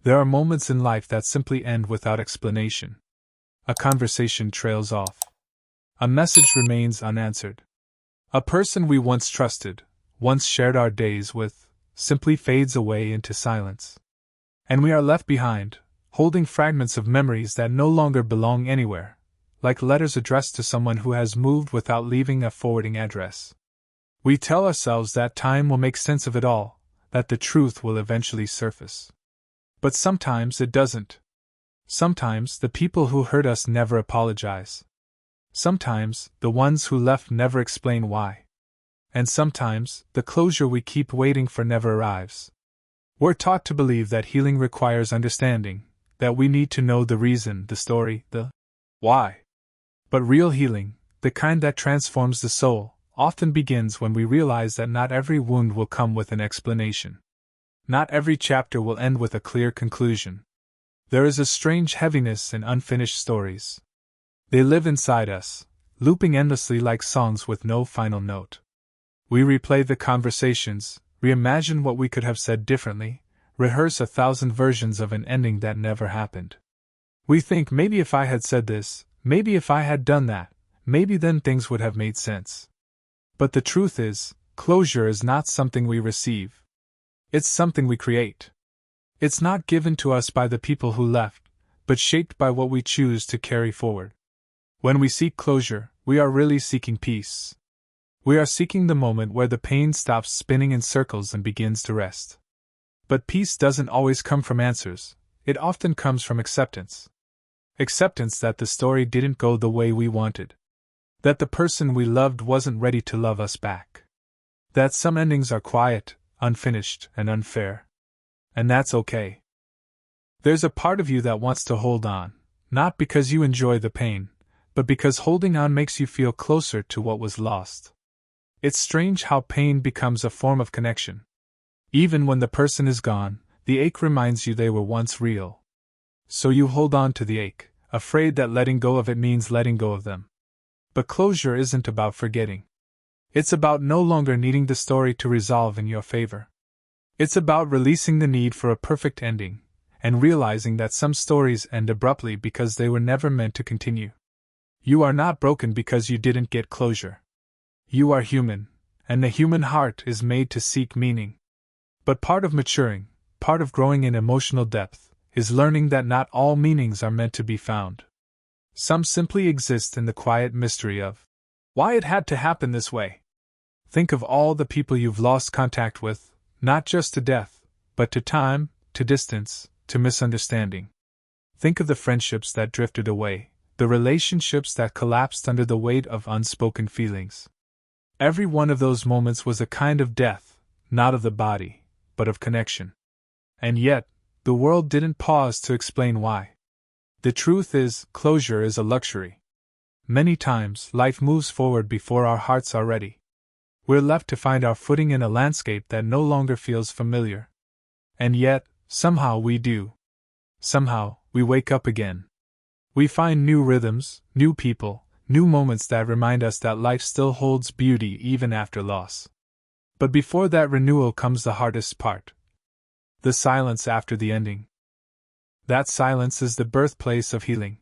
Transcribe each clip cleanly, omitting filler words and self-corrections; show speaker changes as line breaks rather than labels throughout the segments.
There are moments in life that simply end without explanation. A conversation trails off. A message remains unanswered. A person we once trusted, once shared our days with, simply fades away into silence. And we are left behind, holding fragments of memories that no longer belong anywhere, like letters addressed to someone who has moved without leaving a forwarding address. We tell ourselves that time will make sense of it all, that the truth will eventually surface. But sometimes it doesn't. Sometimes the people who hurt us never apologize. Sometimes the ones who left never explain why. And sometimes the closure we keep waiting for never arrives. We're taught to believe that healing requires understanding, that we need to know the reason, the story, the why. But real healing, the kind that transforms the soul, often begins when we realize that not every wound will come with an explanation. Not every chapter will end with a clear conclusion. There is a strange heaviness in unfinished stories. They live inside us, looping endlessly like songs with no final note. We replay the conversations, reimagine what we could have said differently, rehearse 1,000 versions of an ending that never happened. We think, maybe if I had said this, maybe if I had done that, maybe then things would have made sense. But the truth is, closure is not something we receive. It's something we create. It's not given to us by the people who left, but shaped by what we choose to carry forward. When we seek closure, we are really seeking peace. We are seeking the moment where the pain stops spinning in circles and begins to rest. But peace doesn't always come from answers, it often comes from acceptance. Acceptance that the story didn't go the way we wanted. That the person we loved wasn't ready to love us back. That some endings are quiet, unfinished, and unfair. And that's okay. There's a part of you that wants to hold on, not because you enjoy the pain, but because holding on makes you feel closer to what was lost. It's strange how pain becomes a form of connection. Even when the person is gone, the ache reminds you they were once real. So you hold on to the ache, afraid that letting go of it means letting go of them. But closure isn't about forgetting. It's about no longer needing the story to resolve in your favor. It's about releasing the need for a perfect ending, and realizing that some stories end abruptly because they were never meant to continue. You are not broken because you didn't get closure. You are human, and the human heart is made to seek meaning. But part of maturing, part of growing in emotional depth, is learning that not all meanings are meant to be found. Some simply exist in the quiet mystery of why it had to happen this way. Think of all the people you've lost contact with, not just to death, but to time, to distance, to misunderstanding. Think of the friendships that drifted away, the relationships that collapsed under the weight of unspoken feelings. Every one of those moments was a kind of death, not of the body, but of connection. And yet, the world didn't pause to explain why. The truth is, closure is a luxury. Many times, life moves forward before our hearts are ready. We're left to find our footing in a landscape that no longer feels familiar. And yet, somehow we do. Somehow, we wake up again. We find new rhythms, new people, new moments that remind us that life still holds beauty even after loss. But before that renewal comes the hardest part. The silence after the ending. That silence is the birthplace of healing.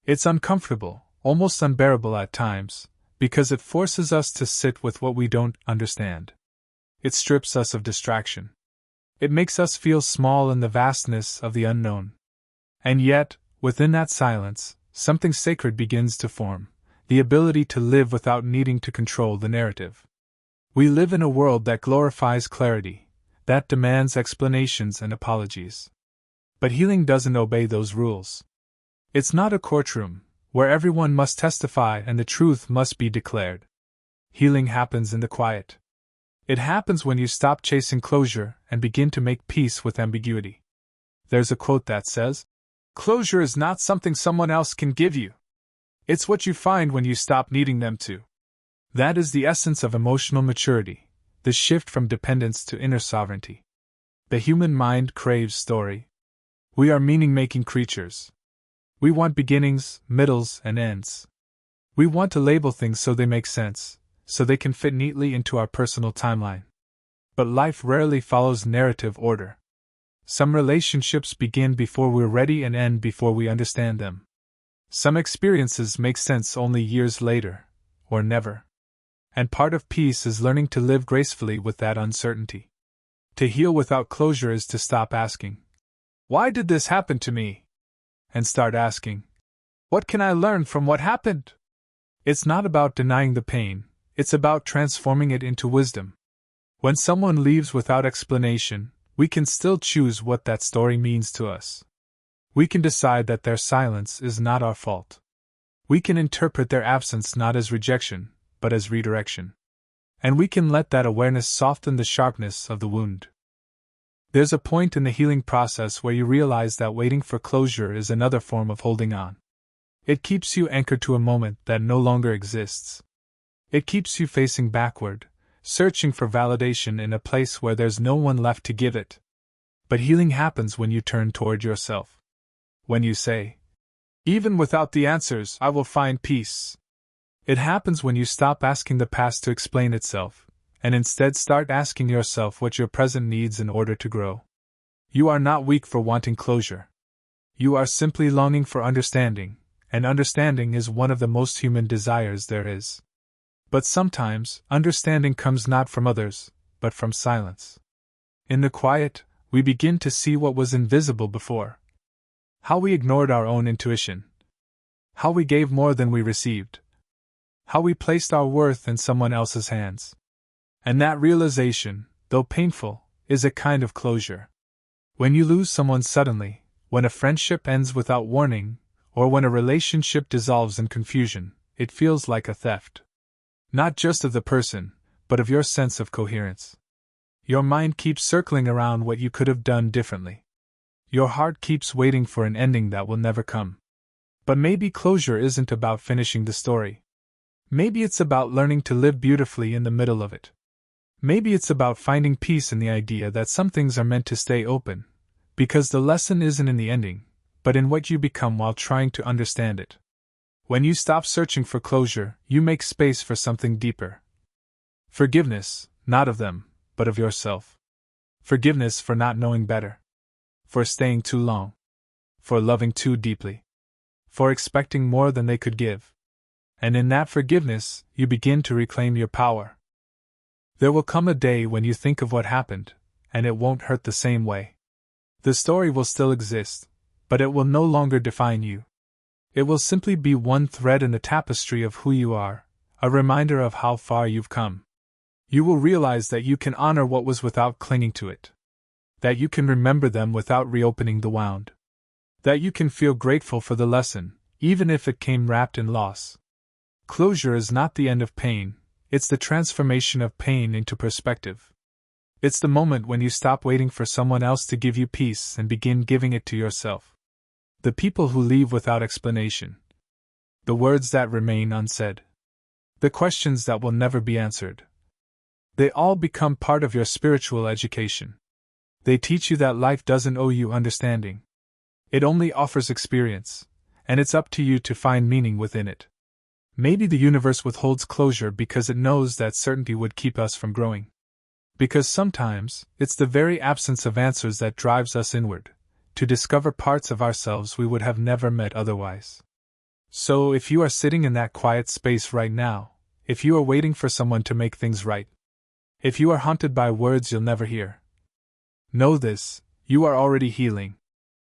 It's uncomfortable, almost unbearable at times, because it forces us to sit with what we don't understand. It strips us of distraction. It makes us feel small in the vastness of the unknown. And yet, within that silence, something sacred begins to form, the ability to live without needing to control the narrative. We live in a world that glorifies clarity, that demands explanations and apologies. But healing doesn't obey those rules. It's not a courtroom, where everyone must testify and the truth must be declared. Healing happens in the quiet. It happens when you stop chasing closure and begin to make peace with ambiguity. There's a quote that says, "Closure is not something someone else can give you. It's what you find when you stop needing them to." That is the essence of emotional maturity, the shift from dependence to inner sovereignty. The human mind craves story. We are meaning-making creatures. We want beginnings, middles, and ends. We want to label things so they make sense, so they can fit neatly into our personal timeline. But life rarely follows narrative order. Some relationships begin before we're ready and end before we understand them. Some experiences make sense only years later, or never. And part of peace is learning to live gracefully with that uncertainty. To heal without closure is to stop asking, "Why did this happen to me?" and start asking, "What can I learn from what happened?" It's not about denying the pain, it's about transforming it into wisdom. When someone leaves without explanation, we can still choose what that story means to us. We can decide that their silence is not our fault. We can interpret their absence not as rejection, but as redirection. And we can let that awareness soften the sharpness of the wound. There's a point in the healing process where you realize that waiting for closure is another form of holding on. It keeps you anchored to a moment that no longer exists. It keeps you facing backward, searching for validation in a place where there's no one left to give it. But healing happens when you turn toward yourself. When you say, "Even without the answers, I will find peace." It happens when you stop asking the past to explain itself, and instead start asking yourself what your present needs in order to grow. You are not weak for wanting closure. You are simply longing for understanding, and understanding is one of the most human desires there is. But sometimes, understanding comes not from others, but from silence. In the quiet, we begin to see what was invisible before. How we ignored our own intuition. How we gave more than we received. How we placed our worth in someone else's hands. And that realization, though painful, is a kind of closure. When you lose someone suddenly, when a friendship ends without warning, or when a relationship dissolves in confusion, it feels like a theft. Not just of the person, but of your sense of coherence. Your mind keeps circling around what you could have done differently. Your heart keeps waiting for an ending that will never come. But maybe closure isn't about finishing the story. Maybe it's about learning to live beautifully in the middle of it. Maybe it's about finding peace in the idea that some things are meant to stay open, because the lesson isn't in the ending, but in what you become while trying to understand it. When you stop searching for closure, you make space for something deeper. Forgiveness, not of them, but of yourself. Forgiveness for not knowing better. For staying too long. For loving too deeply. For expecting more than they could give. And in that forgiveness, you begin to reclaim your power. There will come a day when you think of what happened, and it won't hurt the same way. The story will still exist, but it will no longer define you. It will simply be one thread in the tapestry of who you are, a reminder of how far you've come. You will realize that you can honor what was without clinging to it. That you can remember them without reopening the wound. That you can feel grateful for the lesson, even if it came wrapped in loss. Closure is not the end of pain, it's the transformation of pain into perspective. It's the moment when you stop waiting for someone else to give you peace and begin giving it to yourself. The people who leave without explanation. The words that remain unsaid. The questions that will never be answered. They all become part of your spiritual education. They teach you that life doesn't owe you understanding. It only offers experience, and it's up to you to find meaning within it. Maybe the universe withholds closure because it knows that certainty would keep us from growing. Because sometimes, it's the very absence of answers that drives us inward, to discover parts of ourselves we would have never met otherwise. So if you are sitting in that quiet space right now, if you are waiting for someone to make things right, if you are haunted by words you'll never hear, know this, you are already healing.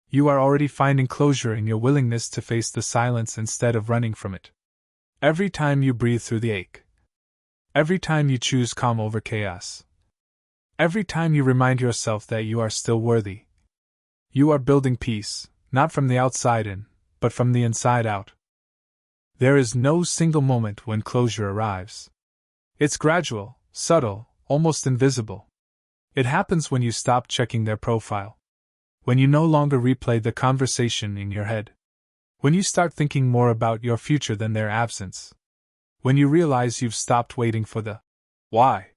You are already finding closure in your willingness to face the silence instead of running from it. Every time you breathe through the ache. Every time you choose calm over chaos. Every time you remind yourself that you are still worthy. You are building peace, not from the outside in, but from the inside out. There is no single moment when closure arrives. It's gradual, subtle, almost invisible. It happens when you stop checking their profile. When you no longer replay the conversation in your head. When you start thinking more about your future than their absence. When you realize you've stopped waiting for the why.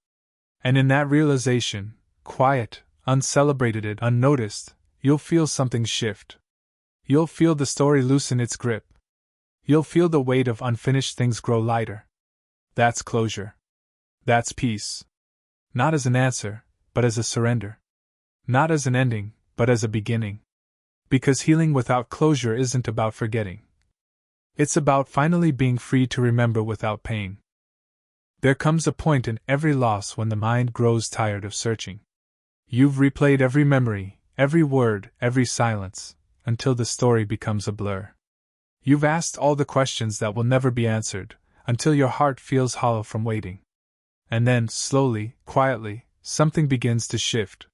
And in that realization, quiet, uncelebrated and unnoticed, you'll feel something shift. You'll feel the story loosen its grip. You'll feel the weight of unfinished things grow lighter. That's closure. That's peace. Not as an answer, but as a surrender. Not as an ending, but as a beginning. Because healing without closure isn't about forgetting. It's about finally being free to remember without pain. There comes a point in every loss when the mind grows tired of searching. You've replayed every memory, every word, every silence, until the story becomes a blur. You've asked all the questions that will never be answered, until your heart feels hollow from waiting. And then, slowly, quietly, something begins to shift.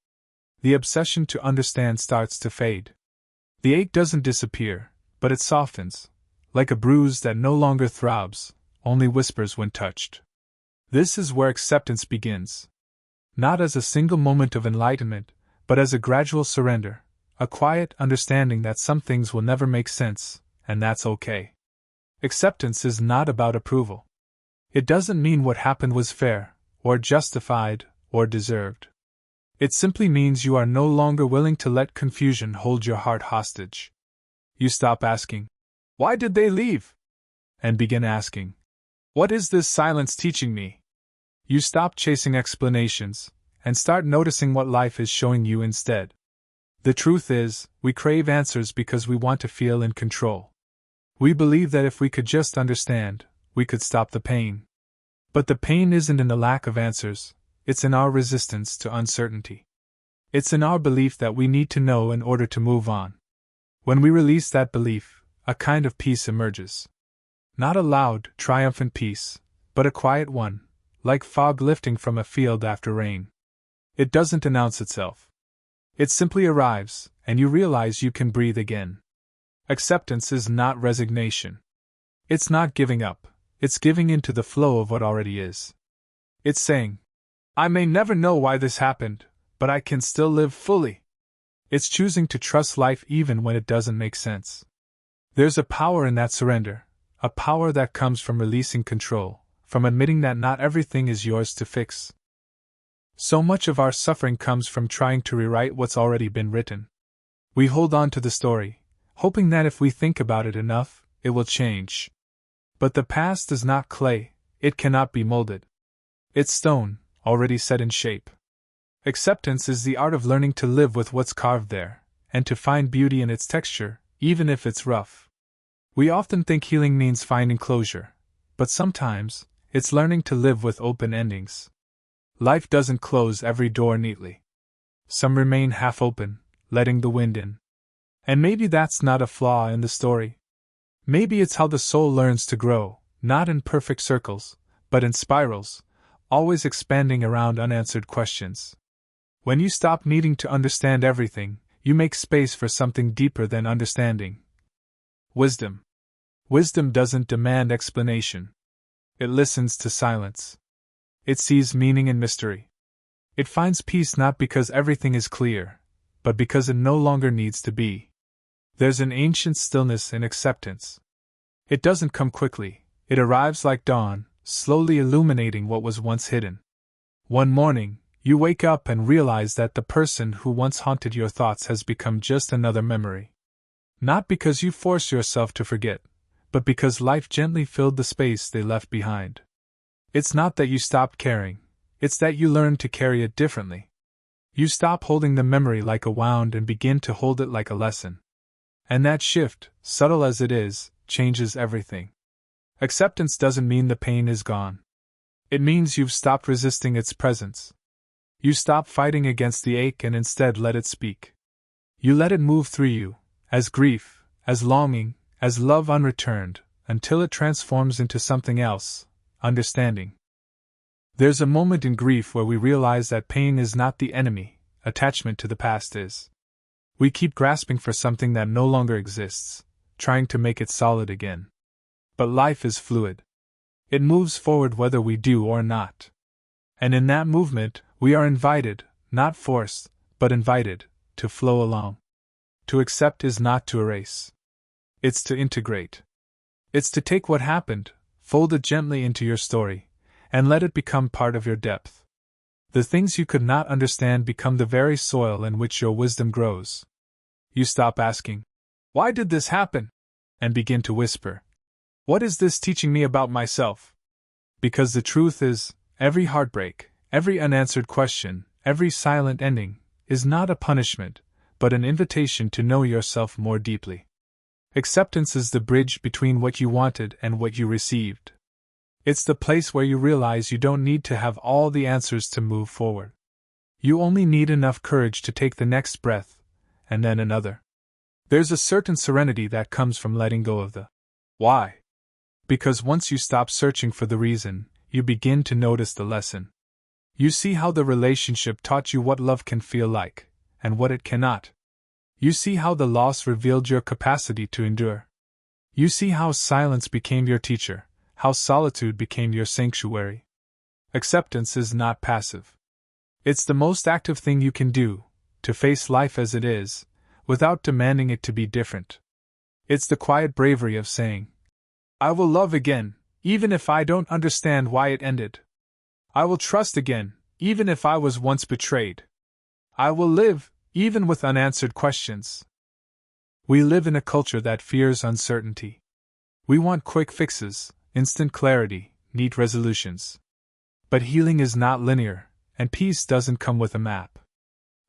The obsession to understand starts to fade. The ache doesn't disappear, but it softens, like a bruise that no longer throbs, only whispers when touched. This is where acceptance begins. Not as a single moment of enlightenment, but as a gradual surrender, a quiet understanding that some things will never make sense, and that's okay. Acceptance is not about approval. It doesn't mean what happened was fair, or justified, or deserved. It simply means you are no longer willing to let confusion hold your heart hostage. You stop asking, "Why did they leave?" and begin asking, "What is this silence teaching me?" You stop chasing explanations, and start noticing what life is showing you instead. The truth is, we crave answers because we want to feel in control. We believe that if we could just understand, we could stop the pain. But the pain isn't in the lack of answers, it's in our resistance to uncertainty. It's in our belief that we need to know in order to move on. When we release that belief, a kind of peace emerges. Not a loud, triumphant peace, but a quiet one, like fog lifting from a field after rain. It doesn't announce itself. It simply arrives, and you realize you can breathe again. Acceptance is not resignation. It's not giving up, it's giving into the flow of what already is. It's saying, "I may never know why this happened, but I can still live fully." It's choosing to trust life even when it doesn't make sense. There's a power in that surrender, a power that comes from releasing control, from admitting that not everything is yours to fix. So much of our suffering comes from trying to rewrite what's already been written. We hold on to the story, hoping that if we think about it enough, it will change. But the past is not clay, it cannot be molded. It's stone, already set in shape. Acceptance is the art of learning to live with what's carved there, and to find beauty in its texture, even if it's rough. We often think healing means finding closure, but sometimes, it's learning to live with open endings. Life doesn't close every door neatly. Some remain half open, letting the wind in. And maybe that's not a flaw in the story. Maybe it's how the soul learns to grow, not in perfect circles, but in spirals, always expanding around unanswered questions. When you stop needing to understand everything, you make space for something deeper than understanding. Wisdom. Wisdom doesn't demand explanation. It listens to silence. It sees meaning in mystery. It finds peace not because everything is clear, but because it no longer needs to be. There's an ancient stillness in acceptance. It doesn't come quickly, it arrives like dawn, slowly illuminating what was once hidden. One morning, you wake up and realize that the person who once haunted your thoughts has become just another memory. Not because you force yourself to forget, but because life gently filled the space they left behind. It's not that you stopped caring, it's that you learned to carry it differently. You stop holding the memory like a wound and begin to hold it like a lesson. And that shift, subtle as it is, changes everything. Acceptance doesn't mean the pain is gone. It means you've stopped resisting its presence. You stop fighting against the ache and instead let it speak. You let it move through you, as grief, as longing, as love unreturned, until it transforms into something else, understanding. There's a moment in grief where we realize that pain is not the enemy, attachment to the past is. We keep grasping for something that no longer exists, trying to make it solid again. But life is fluid. It moves forward whether we do or not. And in that movement, we are invited, not forced, but invited, to flow along. To accept is not to erase. It's to integrate. It's to take what happened, fold it gently into your story, and let it become part of your depth. The things you could not understand become the very soil in which your wisdom grows. You stop asking, "Why did this happen?" and begin to whisper, "What is this teaching me about myself?" Because the truth is, every heartbreak, every unanswered question, every silent ending, is not a punishment, but an invitation to know yourself more deeply. Acceptance is the bridge between what you wanted and what you received. It's the place where you realize you don't need to have all the answers to move forward. You only need enough courage to take the next breath, and then another. There's a certain serenity that comes from letting go of the why. Because once you stop searching for the reason, you begin to notice the lesson. You see how the relationship taught you what love can feel like, and what it cannot. You see how the loss revealed your capacity to endure. You see how silence became your teacher, how solitude became your sanctuary. Acceptance is not passive. It's the most active thing you can do, to face life as it is, without demanding it to be different. It's the quiet bravery of saying, I will love again, even if I don't understand why it ended. I will trust again, even if I was once betrayed. I will live, even with unanswered questions. We live in a culture that fears uncertainty. We want quick fixes, instant clarity, neat resolutions. But healing is not linear, and peace doesn't come with a map.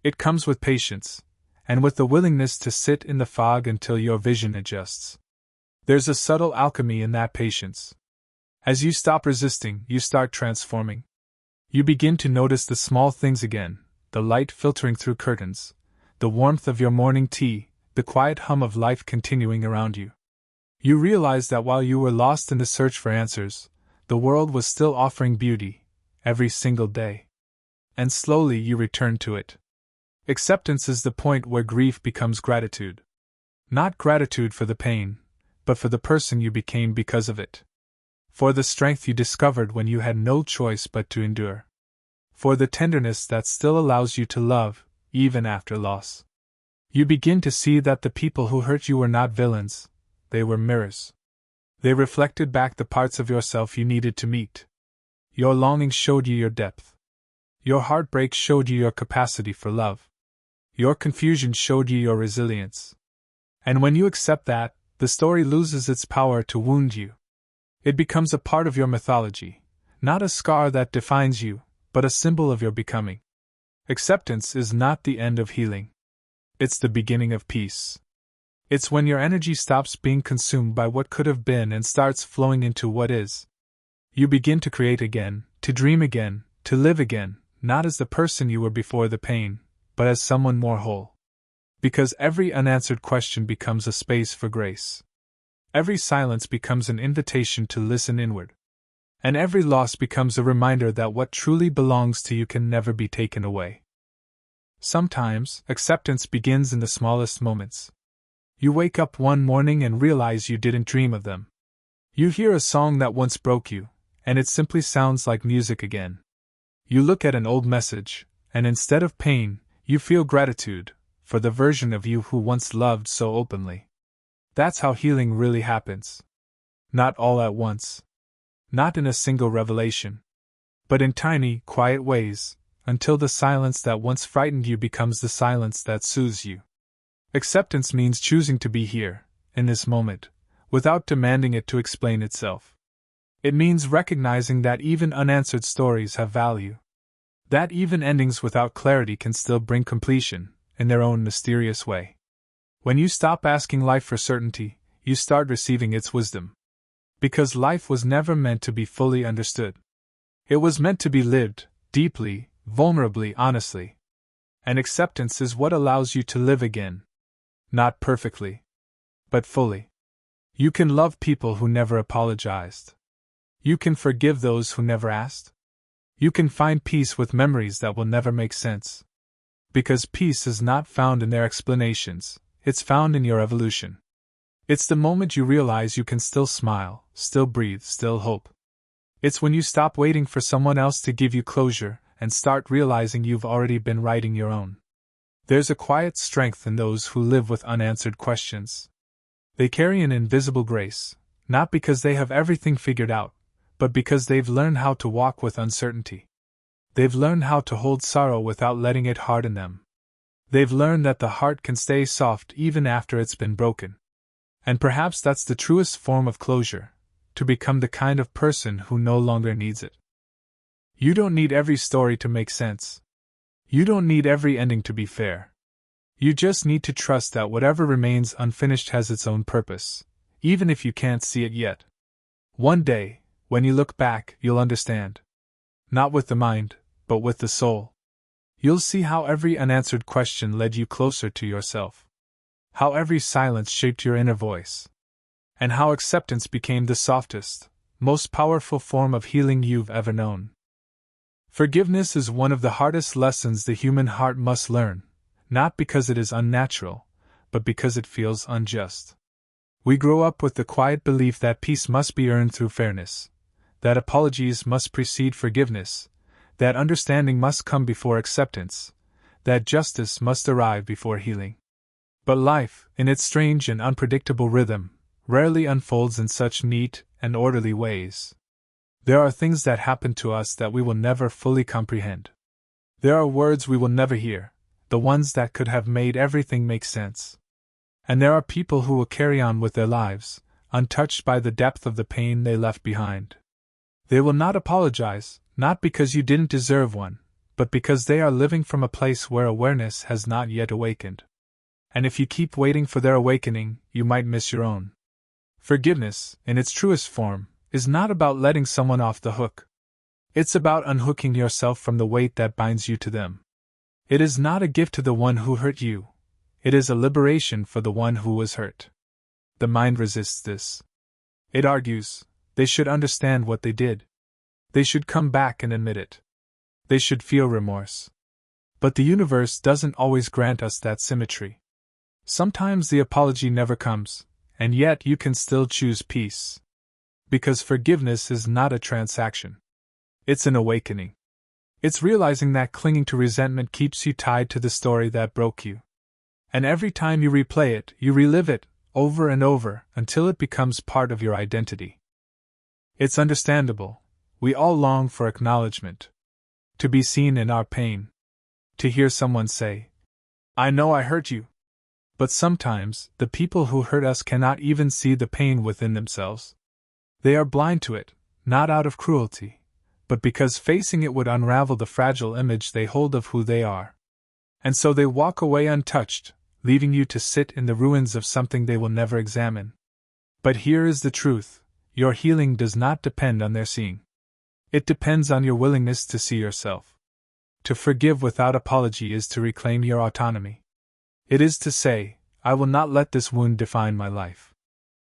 It comes with patience, and with the willingness to sit in the fog until your vision adjusts. There's a subtle alchemy in that patience. As you stop resisting, you start transforming. You begin to notice the small things again, the light filtering through curtains, the warmth of your morning tea, the quiet hum of life continuing around you. You realize that while you were lost in the search for answers, the world was still offering beauty, every single day. And slowly you return to it. Acceptance is the point where grief becomes gratitude. Not gratitude for the pain, but for the person you became because of it. For the strength you discovered when you had no choice but to endure. For the tenderness that still allows you to love, even after loss. You begin to see that the people who hurt you were not villains, they were mirrors. They reflected back the parts of yourself you needed to meet. Your longing showed you your depth. Your heartbreak showed you your capacity for love. Your confusion showed you your resilience. And when you accept that, the story loses its power to wound you. It becomes a part of your mythology, not a scar that defines you, but a symbol of your becoming. Acceptance is not the end of healing. It's the beginning of peace. It's when your energy stops being consumed by what could have been and starts flowing into what is. You begin to create again, to dream again, to live again, not as the person you were before the pain, but as someone more whole. Because every unanswered question becomes a space for grace. Every silence becomes an invitation to listen inward. And every loss becomes a reminder that what truly belongs to you can never be taken away. Sometimes, acceptance begins in the smallest moments. You wake up one morning and realize you didn't dream of them. You hear a song that once broke you, and it simply sounds like music again. You look at an old message, and instead of pain, you feel gratitude for the version of you who once loved so openly. That's how healing really happens. Not all at once. Not in a single revelation. But in tiny, quiet ways, until the silence that once frightened you becomes the silence that soothes you. Acceptance means choosing to be here, in this moment, without demanding it to explain itself. It means recognizing that even unanswered stories have value. That even endings without clarity can still bring completion, in their own mysterious way. When you stop asking life for certainty, you start receiving its wisdom. Because life was never meant to be fully understood. It was meant to be lived, deeply, vulnerably, honestly. And acceptance is what allows you to live again. Not perfectly, but fully. You can love people who never apologized. You can forgive those who never asked. You can find peace with memories that will never make sense. Because peace is not found in their explanations, it's found in your evolution. It's the moment you realize you can still smile, still breathe, still hope. It's when you stop waiting for someone else to give you closure and start realizing you've already been writing your own. There's a quiet strength in those who live with unanswered questions. They carry an invisible grace, not because they have everything figured out, but because they've learned how to walk with uncertainty. They've learned how to hold sorrow without letting it harden them. They've learned that the heart can stay soft even after it's been broken. And perhaps that's the truest form of closure, to become the kind of person who no longer needs it. You don't need every story to make sense. You don't need every ending to be fair. You just need to trust that whatever remains unfinished has its own purpose, even if you can't see it yet. One day, when you look back, you'll understand. Not with the mind, but with the soul. You'll see how every unanswered question led you closer to yourself. How every silence shaped your inner voice. And how acceptance became the softest, most powerful form of healing you've ever known. Forgiveness is one of the hardest lessons the human heart must learn, not because it is unnatural, but because it feels unjust. We grow up with the quiet belief that peace must be earned through fairness, that apologies must precede forgiveness, that understanding must come before acceptance, that justice must arrive before healing. But life, in its strange and unpredictable rhythm, rarely unfolds in such neat and orderly ways. There are things that happen to us that we will never fully comprehend. There are words we will never hear, the ones that could have made everything make sense. And there are people who will carry on with their lives, untouched by the depth of the pain they left behind. They will not apologize, not because you didn't deserve one, but because they are living from a place where awareness has not yet awakened. And if you keep waiting for their awakening, you might miss your own. Forgiveness, in its truest form, is not about letting someone off the hook. It's about unhooking yourself from the weight that binds you to them. It is not a gift to the one who hurt you. It is a liberation for the one who was hurt. The mind resists this. It argues, they should understand what they did. They should come back and admit it. They should feel remorse. But the universe doesn't always grant us that symmetry. Sometimes the apology never comes, and yet you can still choose peace. Because forgiveness is not a transaction. It's an awakening. It's realizing that clinging to resentment keeps you tied to the story that broke you. And every time you replay it, you relive it, over and over, until it becomes part of your identity. It's understandable. We all long for acknowledgement. To be seen in our pain. To hear someone say, "I know I hurt you." But sometimes, the people who hurt us cannot even see the pain within themselves. They are blind to it, not out of cruelty, but because facing it would unravel the fragile image they hold of who they are. And so they walk away untouched, leaving you to sit in the ruins of something they will never examine. But here is the truth: your healing does not depend on their seeing. It depends on your willingness to see yourself. To forgive without apology is to reclaim your autonomy. It is to say, I will not let this wound define my life.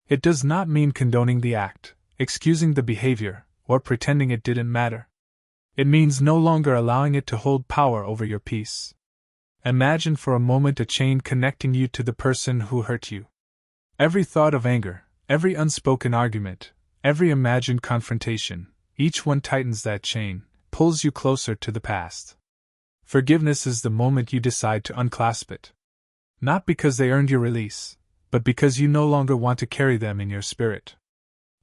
It does not mean condoning the act, excusing the behavior, or pretending it didn't matter. It means no longer allowing it to hold power over your peace. Imagine for a moment a chain connecting you to the person who hurt you. Every thought of anger, every unspoken argument, every imagined confrontation, each one tightens that chain, pulls you closer to the past. Forgiveness is the moment you decide to unclasp it. Not because they earned your release, but because you no longer want to carry them in your spirit.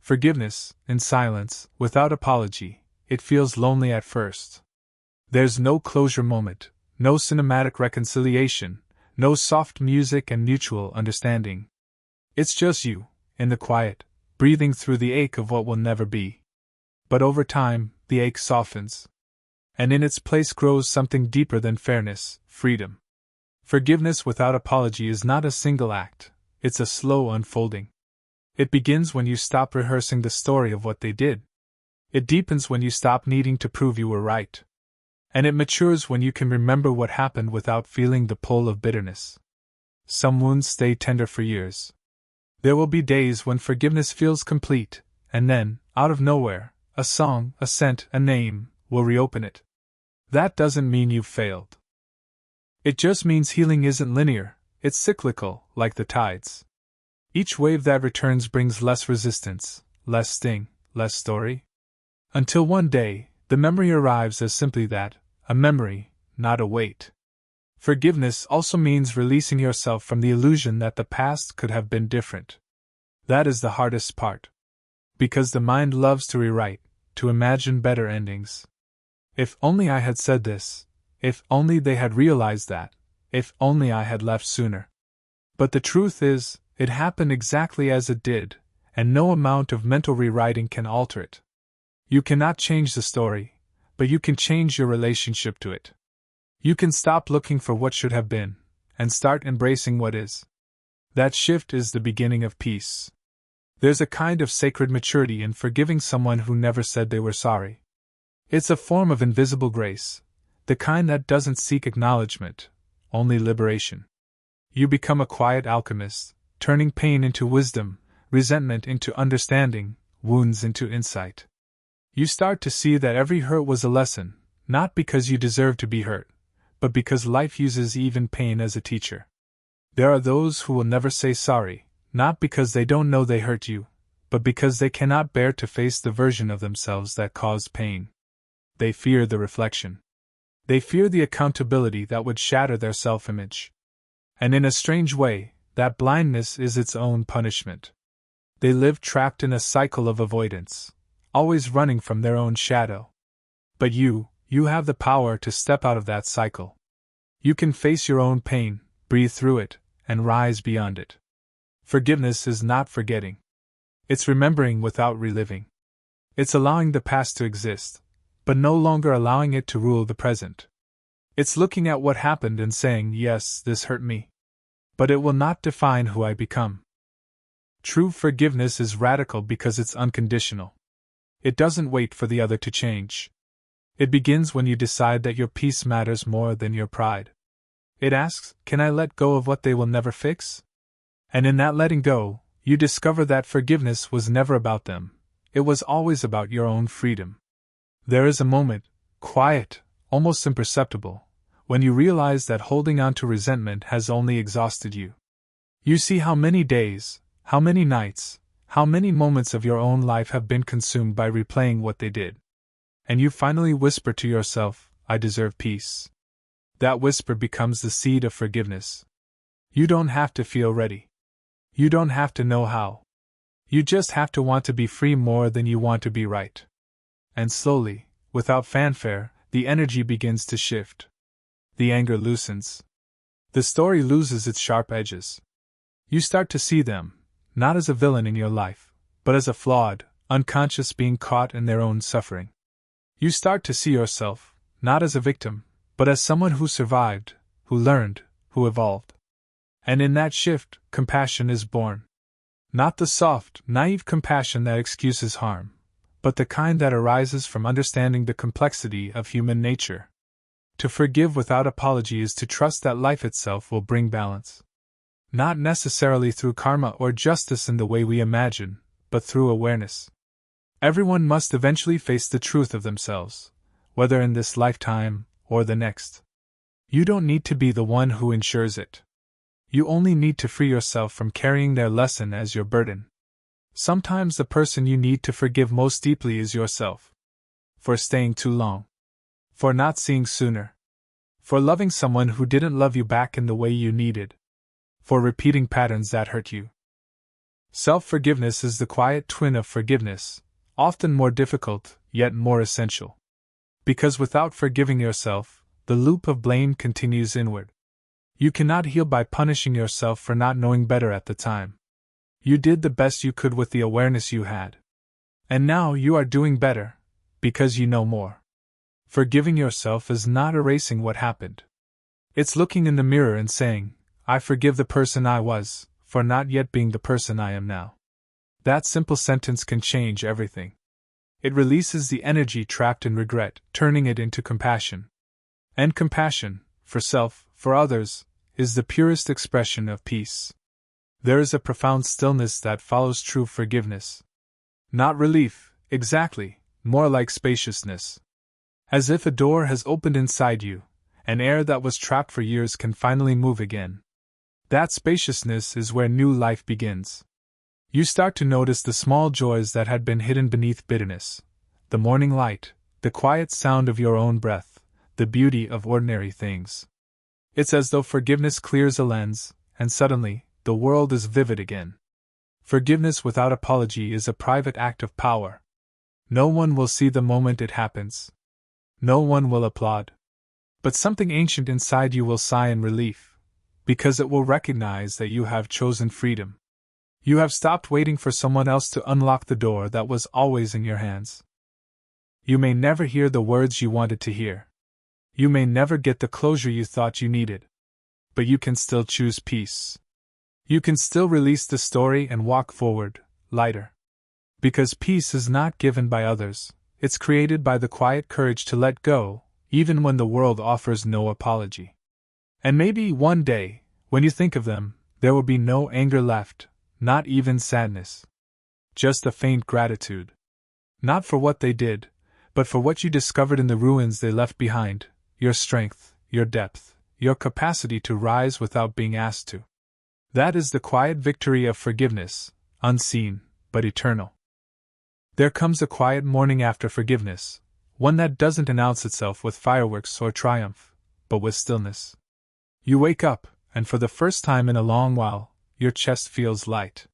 Forgiveness, in silence, without apology, it feels lonely at first. There's no closure moment, no cinematic reconciliation, no soft music and mutual understanding. It's just you, in the quiet, breathing through the ache of what will never be. But over time, the ache softens. And in its place grows something deeper than fairness, freedom. Forgiveness without apology is not a single act, it's a slow unfolding. It begins when you stop rehearsing the story of what they did. It deepens when you stop needing to prove you were right. And it matures when you can remember what happened without feeling the pull of bitterness. Some wounds stay tender for years. There will be days when forgiveness feels complete, and then, out of nowhere, a song, a scent, a name, will reopen it. That doesn't mean you've failed. It just means healing isn't linear, it's cyclical, like the tides. Each wave that returns brings less resistance, less sting, less story. Until one day, the memory arrives as simply that, a memory, not a weight. Forgiveness also means releasing yourself from the illusion that the past could have been different. That is the hardest part. Because the mind loves to rewrite, to imagine better endings. If only I had said this. If only they had realized that. If only I had left sooner. But the truth is, it happened exactly as it did, and no amount of mental rewriting can alter it. You cannot change the story, but you can change your relationship to it. You can stop looking for what should have been, and start embracing what is. That shift is the beginning of peace. There's a kind of sacred maturity in forgiving someone who never said they were sorry. It's a form of invisible grace, the kind that doesn't seek acknowledgement, only liberation. You become a quiet alchemist, turning pain into wisdom, resentment into understanding, wounds into insight. You start to see that every hurt was a lesson, not because you deserve to be hurt, but because life uses even pain as a teacher. There are those who will never say sorry, not because they don't know they hurt you, but because they cannot bear to face the version of themselves that caused pain. They fear the reflection. They fear the accountability that would shatter their self-image. And in a strange way, that blindness is its own punishment. They live trapped in a cycle of avoidance, always running from their own shadow. But you have the power to step out of that cycle. You can face your own pain, breathe through it, and rise beyond it. Forgiveness is not forgetting. It's remembering without reliving. It's allowing the past to exist, but no longer allowing it to rule the present. It's looking at what happened and saying, yes, this hurt me, but it will not define who I become. True forgiveness is radical because it's unconditional. It doesn't wait for the other to change. It begins when you decide that your peace matters more than your pride. It asks, can I let go of what they will never fix? And in that letting go, you discover that forgiveness was never about them. It was always about your own freedom. There is a moment, quiet, almost imperceptible, when you realize that holding on to resentment has only exhausted you. You see how many days, how many nights, how many moments of your own life have been consumed by replaying what they did. And you finally whisper to yourself, I deserve peace. That whisper becomes the seed of forgiveness. You don't have to feel ready. You don't have to know how. You just have to want to be free more than you want to be right. And slowly, without fanfare, the energy begins to shift. The anger loosens. The story loses its sharp edges. You start to see them, not as a villain in your life, but as a flawed, unconscious being caught in their own suffering. You start to see yourself, not as a victim, but as someone who survived, who learned, who evolved. And in that shift, compassion is born. Not the soft, naive compassion that excuses harm, but the kind that arises from understanding the complexity of human nature. To forgive without apology is to trust that life itself will bring balance. Not necessarily through karma or justice in the way we imagine, but through awareness. Everyone must eventually face the truth of themselves, whether in this lifetime or the next. You don't need to be the one who ensures it. You only need to free yourself from carrying their lesson as your burden. Sometimes the person you need to forgive most deeply is yourself. For staying too long. For not seeing sooner. For loving someone who didn't love you back in the way you needed. For repeating patterns that hurt you. Self-forgiveness is the quiet twin of forgiveness, often more difficult, yet more essential. Because without forgiving yourself, the loop of blame continues inward. You cannot heal by punishing yourself for not knowing better at the time. You did the best you could with the awareness you had. And now you are doing better, because you know more. Forgiving yourself is not erasing what happened. It's looking in the mirror and saying, I forgive the person I was, for not yet being the person I am now. That simple sentence can change everything. It releases the energy trapped in regret, turning it into compassion. And compassion, for self, for others, is the purest expression of peace. There is a profound stillness that follows true forgiveness. Not relief, exactly, more like spaciousness. As if a door has opened inside you, and air that was trapped for years can finally move again. That spaciousness is where new life begins. You start to notice the small joys that had been hidden beneath bitterness, the morning light, the quiet sound of your own breath, the beauty of ordinary things. It's as though forgiveness clears a lens, and suddenly, the world is vivid again. Forgiveness without apology is a private act of power. No one will see the moment it happens. No one will applaud. But something ancient inside you will sigh in relief, because it will recognize that you have chosen freedom. You have stopped waiting for someone else to unlock the door that was always in your hands. You may never hear the words you wanted to hear. You may never get the closure you thought you needed. but you can still choose peace. You can still release the story and walk forward, lighter. Because peace is not given by others, it's created by the quiet courage to let go, even when the world offers no apology. And maybe one day, when you think of them, there will be no anger left, not even sadness. Just a faint gratitude. Not for what they did, but for what you discovered in the ruins they left behind, your strength, your depth, your capacity to rise without being asked to. That is the quiet victory of forgiveness, unseen, but eternal. There comes a quiet morning after forgiveness, one that doesn't announce itself with fireworks or triumph, but with stillness. You wake up, and for the first time in a long while, your chest feels light.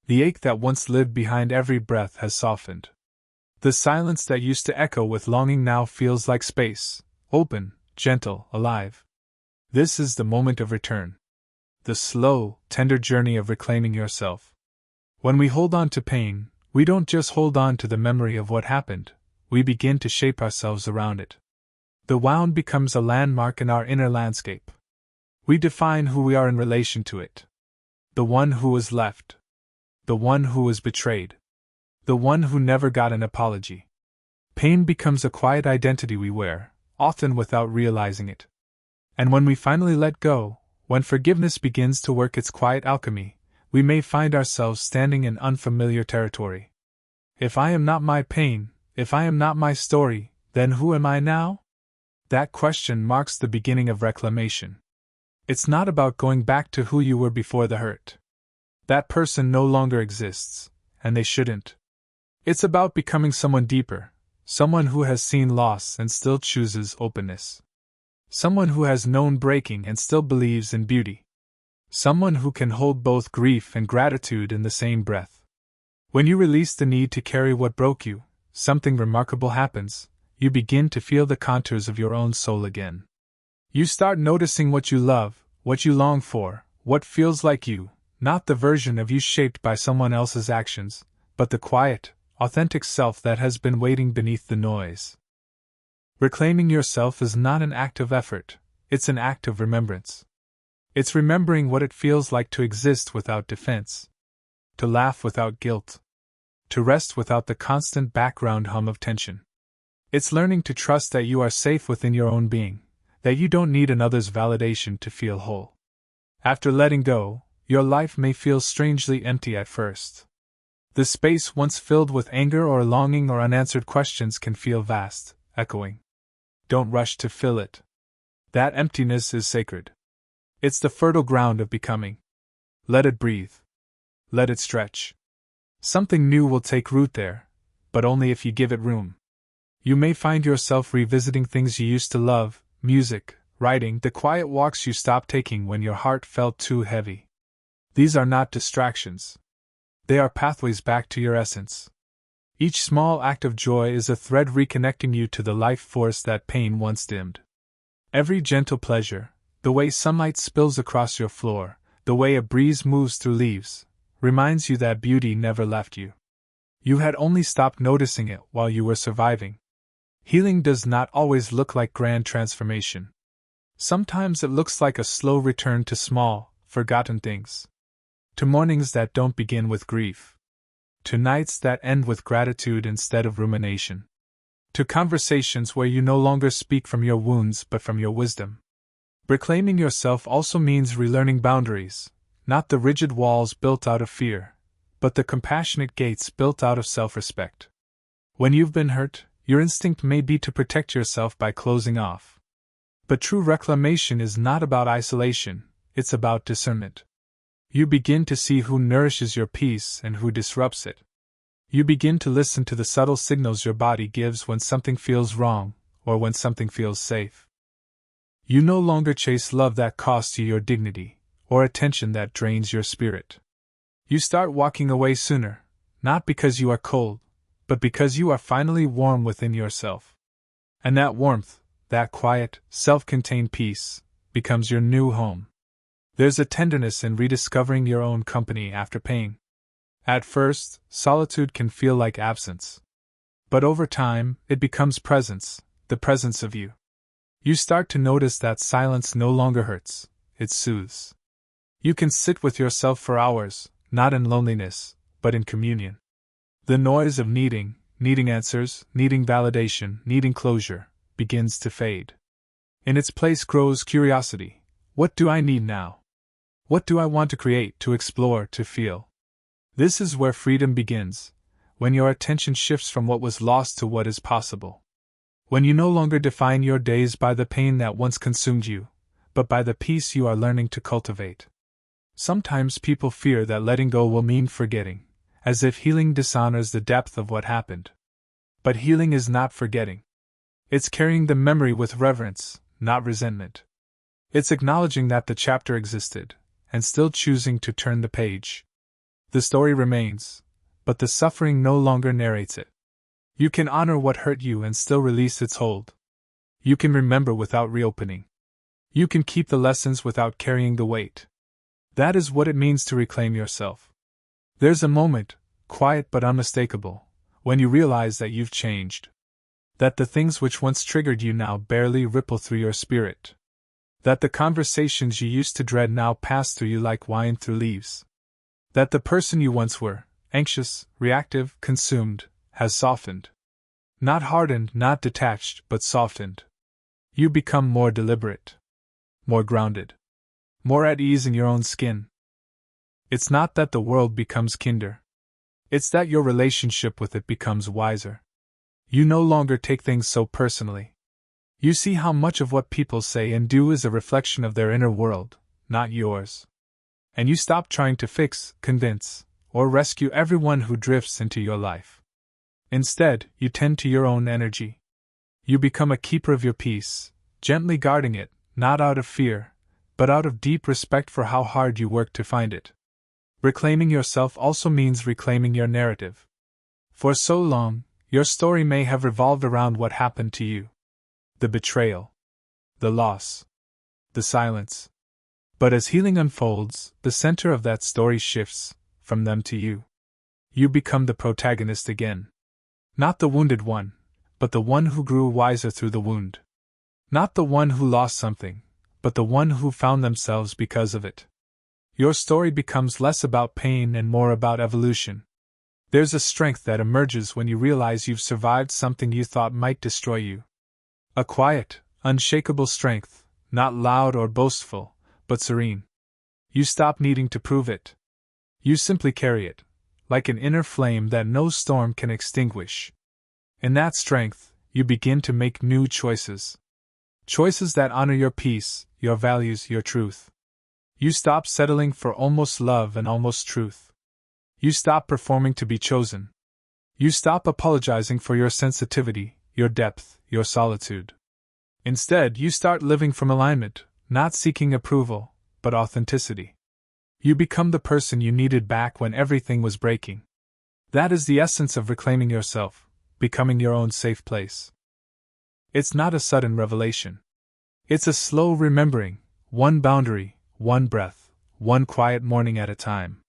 The ache that once lived behind every breath has softened. The silence that used to echo with longing now feels like space, open, gentle, alive. This is the moment of return. The slow, tender journey of reclaiming yourself. When we hold on to pain, we don't just hold on to the memory of what happened, we begin to shape ourselves around it. The wound becomes a landmark in our inner landscape. We define who we are in relation to it. The one who was left. The one who was betrayed. The one who never got an apology. Pain becomes a quiet identity we wear, often without realizing it. And when we finally let go, when forgiveness begins to work its quiet alchemy, we may find ourselves standing in unfamiliar territory. If I am not my pain, if I am not my story, then who am I now? That question marks the beginning of reclamation. It's not about going back to who you were before the hurt. That person no longer exists, and they shouldn't. It's about becoming someone deeper, someone who has seen loss and still chooses openness. Someone who has known breaking and still believes in beauty. Someone who can hold both grief and gratitude in the same breath. When you release the need to carry what broke you, something remarkable happens. You begin to feel the contours of your own soul again. You start noticing what you love, what you long for, what feels like you, not the version of you shaped by someone else's actions, but the quiet, authentic self that has been waiting beneath the noise. Reclaiming yourself is not an act of effort, it's an act of remembrance. It's remembering what it feels like to exist without defense. To laugh without guilt. To rest without the constant background hum of tension. It's learning to trust that you are safe within your own being, that you don't need another's validation to feel whole. After letting go, your life may feel strangely empty at first. The space once filled with anger or longing or unanswered questions can feel vast, echoing. Don't rush to fill it. That emptiness is sacred. It's the fertile ground of becoming. Let it breathe. Let it stretch. Something new will take root there, but only if you give it room. You may find yourself revisiting things you used to love, music, writing, the quiet walks you stopped taking when your heart felt too heavy. These are not distractions. They are pathways back to your essence. Each small act of joy is a thread reconnecting you to the life force that pain once dimmed. Every gentle pleasure, the way sunlight spills across your floor, the way a breeze moves through leaves, reminds you that beauty never left you. You had only stopped noticing it while you were surviving. Healing does not always look like grand transformation. Sometimes it looks like a slow return to small, forgotten things. To mornings that don't begin with grief. To nights that end with gratitude instead of rumination. To conversations where you no longer speak from your wounds but from your wisdom. Reclaiming yourself also means relearning boundaries, not the rigid walls built out of fear, but the compassionate gates built out of self-respect. When you've been hurt, your instinct may be to protect yourself by closing off. But true reclamation is not about isolation, it's about discernment. You begin to see who nourishes your peace and who disrupts it. You begin to listen to the subtle signals your body gives when something feels wrong, or when something feels safe. You no longer chase love that costs you your dignity, or attention that drains your spirit. You start walking away sooner, not because you are cold, but because you are finally warm within yourself. And that warmth, that quiet, self-contained peace, becomes your new home. There's a tenderness in rediscovering your own company after pain. At first, solitude can feel like absence. But over time, it becomes presence, the presence of you. You start to notice that silence no longer hurts, it soothes. You can sit with yourself for hours, not in loneliness, but in communion. The noise of needing answers, needing validation, needing closure, begins to fade. In its place grows curiosity. What do I need now? What do I want to create, to explore, to feel? This is where freedom begins, when your attention shifts from what was lost to what is possible. When you no longer define your days by the pain that once consumed you, but by the peace you are learning to cultivate. Sometimes people fear that letting go will mean forgetting, as if healing dishonors the depth of what happened. But healing is not forgetting. It's carrying the memory with reverence, not resentment. It's acknowledging that the chapter existed, and still choosing to turn the page. The story remains, but the suffering no longer narrates it. You can honor what hurt you and still release its hold. You can remember without reopening. You can keep the lessons without carrying the weight. That is what it means to reclaim yourself. There's a moment, quiet but unmistakable, when you realize that you've changed. That the things which once triggered you now barely ripple through your spirit. That the conversations you used to dread now pass through you like wine through leaves. That the person you once were, anxious, reactive, consumed, has softened. Not hardened, not detached, but softened. You become more deliberate. More grounded. More at ease in your own skin. It's not that the world becomes kinder. It's that your relationship with it becomes wiser. You no longer take things so personally. You see how much of what people say and do is a reflection of their inner world, not yours. And you stop trying to fix, convince, or rescue everyone who drifts into your life. Instead, you tend to your own energy. You become a keeper of your peace, gently guarding it, not out of fear, but out of deep respect for how hard you work to find it. Reclaiming yourself also means reclaiming your narrative. For so long, your story may have revolved around what happened to you. The betrayal. The loss. The silence. But as healing unfolds, the center of that story shifts, from them to you. You become the protagonist again. Not the wounded one, but the one who grew wiser through the wound. Not the one who lost something, but the one who found themselves because of it. Your story becomes less about pain and more about evolution. There's a strength that emerges when you realize you've survived something you thought might destroy you. A quiet, unshakable strength, not loud or boastful, but serene. You stop needing to prove it. You simply carry it, like an inner flame that no storm can extinguish. In that strength, you begin to make new choices. Choices that honor your peace, your values, your truth. You stop settling for almost love and almost truth. You stop performing to be chosen. You stop apologizing for your sensitivity, your depth, your solitude. Instead, you start living from alignment, not seeking approval, but authenticity. You become the person you needed back when everything was breaking. That is the essence of reclaiming yourself, becoming your own safe place. It's not a sudden revelation. It's a slow remembering, one boundary, one breath, one quiet morning at a time.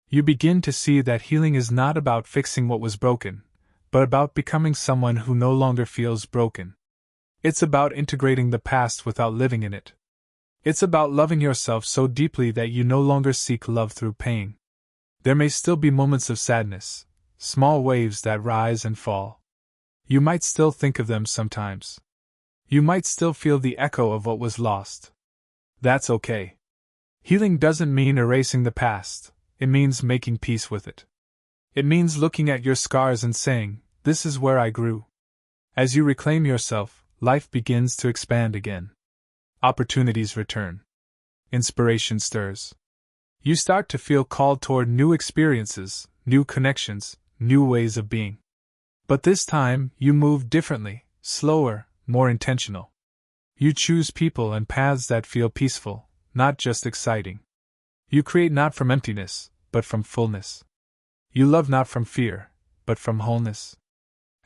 You begin to see that healing is not about fixing what was broken, but about becoming someone who no longer feels broken. It's about integrating the past without living in it. It's about loving yourself so deeply that you no longer seek love through pain. There may still be moments of sadness, small waves that rise and fall. You might still think of them sometimes. You might still feel the echo of what was lost. That's okay. Healing doesn't mean erasing the past, it means making peace with it. It means looking at your scars and saying, "This is where I grew." As you reclaim yourself, life begins to expand again. Opportunities return. Inspiration stirs. You start to feel called toward new experiences, new connections, new ways of being. But this time, you move differently, slower, more intentional. You choose people and paths that feel peaceful, not just exciting. You create not from emptiness, but from fullness. You love not from fear, but from wholeness.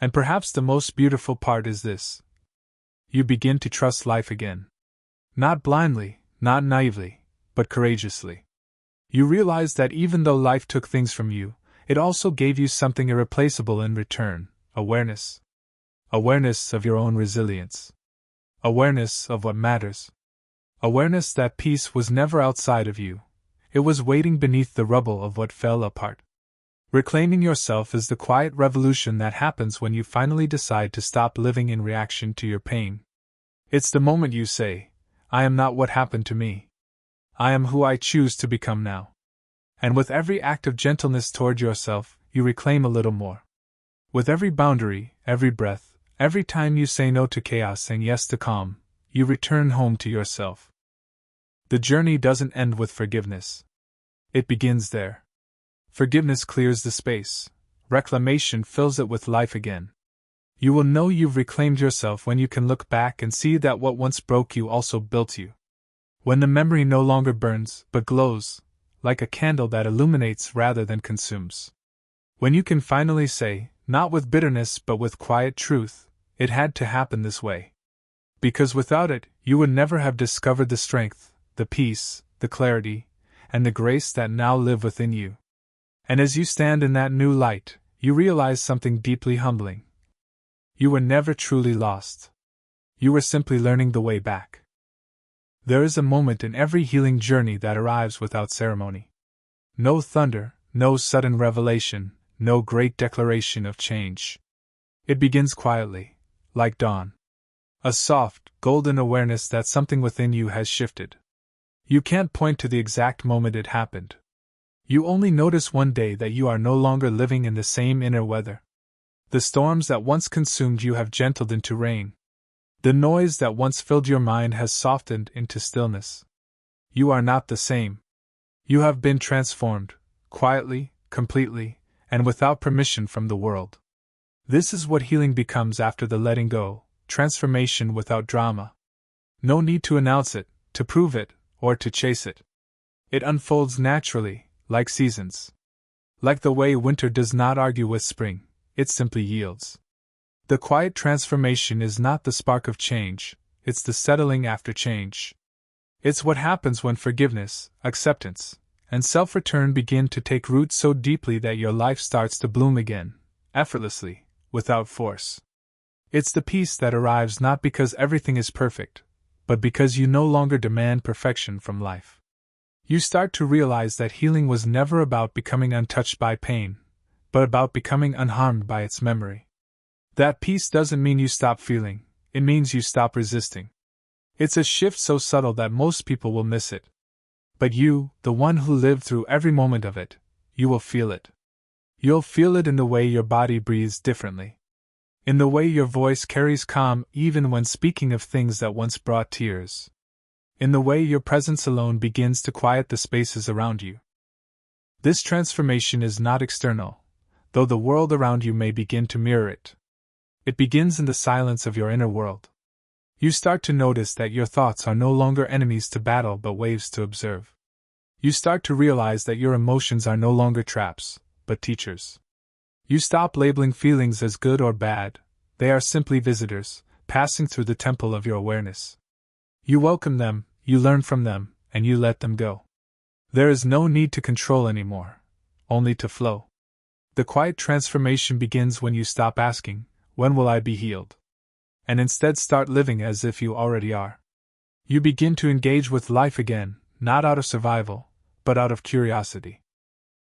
And perhaps the most beautiful part is this. You begin to trust life again. Not blindly, not naively, but courageously. You realize that even though life took things from you, it also gave you something irreplaceable in return: awareness. Awareness of your own resilience. Awareness of what matters. Awareness that peace was never outside of you. It was waiting beneath the rubble of what fell apart. Reclaiming yourself is the quiet revolution that happens when you finally decide to stop living in reaction to your pain. It's the moment you say, I am not what happened to me. I am who I choose to become now. And with every act of gentleness toward yourself, you reclaim a little more. With every boundary, every breath, every time you say no to chaos and yes to calm, you return home to yourself. The journey doesn't end with forgiveness. It begins there. Forgiveness clears the space. Reclamation fills it with life again. You will know you've reclaimed yourself when you can look back and see that what once broke you also built you. When the memory no longer burns, but glows, like a candle that illuminates rather than consumes. When you can finally say, not with bitterness but with quiet truth, it had to happen this way. Because without it, you would never have discovered the strength, the peace, the clarity, and the grace that now live within you. And as you stand in that new light, you realize something deeply humbling. You were never truly lost. You were simply learning the way back. There is a moment in every healing journey that arrives without ceremony. No thunder, no sudden revelation, no great declaration of change. It begins quietly, like dawn. A soft, golden awareness that something within you has shifted. You can't point to the exact moment it happened. You only notice one day that you are no longer living in the same inner weather. The storms that once consumed you have gentled into rain. The noise that once filled your mind has softened into stillness. You are not the same. You have been transformed, quietly, completely, and without permission from the world. This is what healing becomes after the letting go, transformation without drama. No need to announce it, to prove it, or to chase it. It unfolds naturally, like seasons. Like the way winter does not argue with spring, it simply yields. The quiet transformation is not the spark of change, it's the settling after change. It's what happens when forgiveness, acceptance, and self-return begin to take root so deeply that your life starts to bloom again, effortlessly, without force. It's the peace that arrives not because everything is perfect, but because you no longer demand perfection from life. You start to realize that healing was never about becoming untouched by pain, but about becoming unharmed by its memory. That peace doesn't mean you stop feeling, it means you stop resisting. It's a shift so subtle that most people will miss it. But you, the one who lived through every moment of it, you will feel it. You'll feel it in the way your body breathes differently. In the way your voice carries calm even when speaking of things that once brought tears. In the way your presence alone begins to quiet the spaces around you. This transformation is not external, though the world around you may begin to mirror it. It begins in the silence of your inner world. You start to notice that your thoughts are no longer enemies to battle but waves to observe. You start to realize that your emotions are no longer traps, but teachers. You stop labeling feelings as good or bad, they are simply visitors, passing through the temple of your awareness. You welcome them, you learn from them, and you let them go. There is no need to control anymore, only to flow. The quiet transformation begins when you stop asking, when will I be healed? And instead start living as if you already are. You begin to engage with life again, not out of survival, but out of curiosity.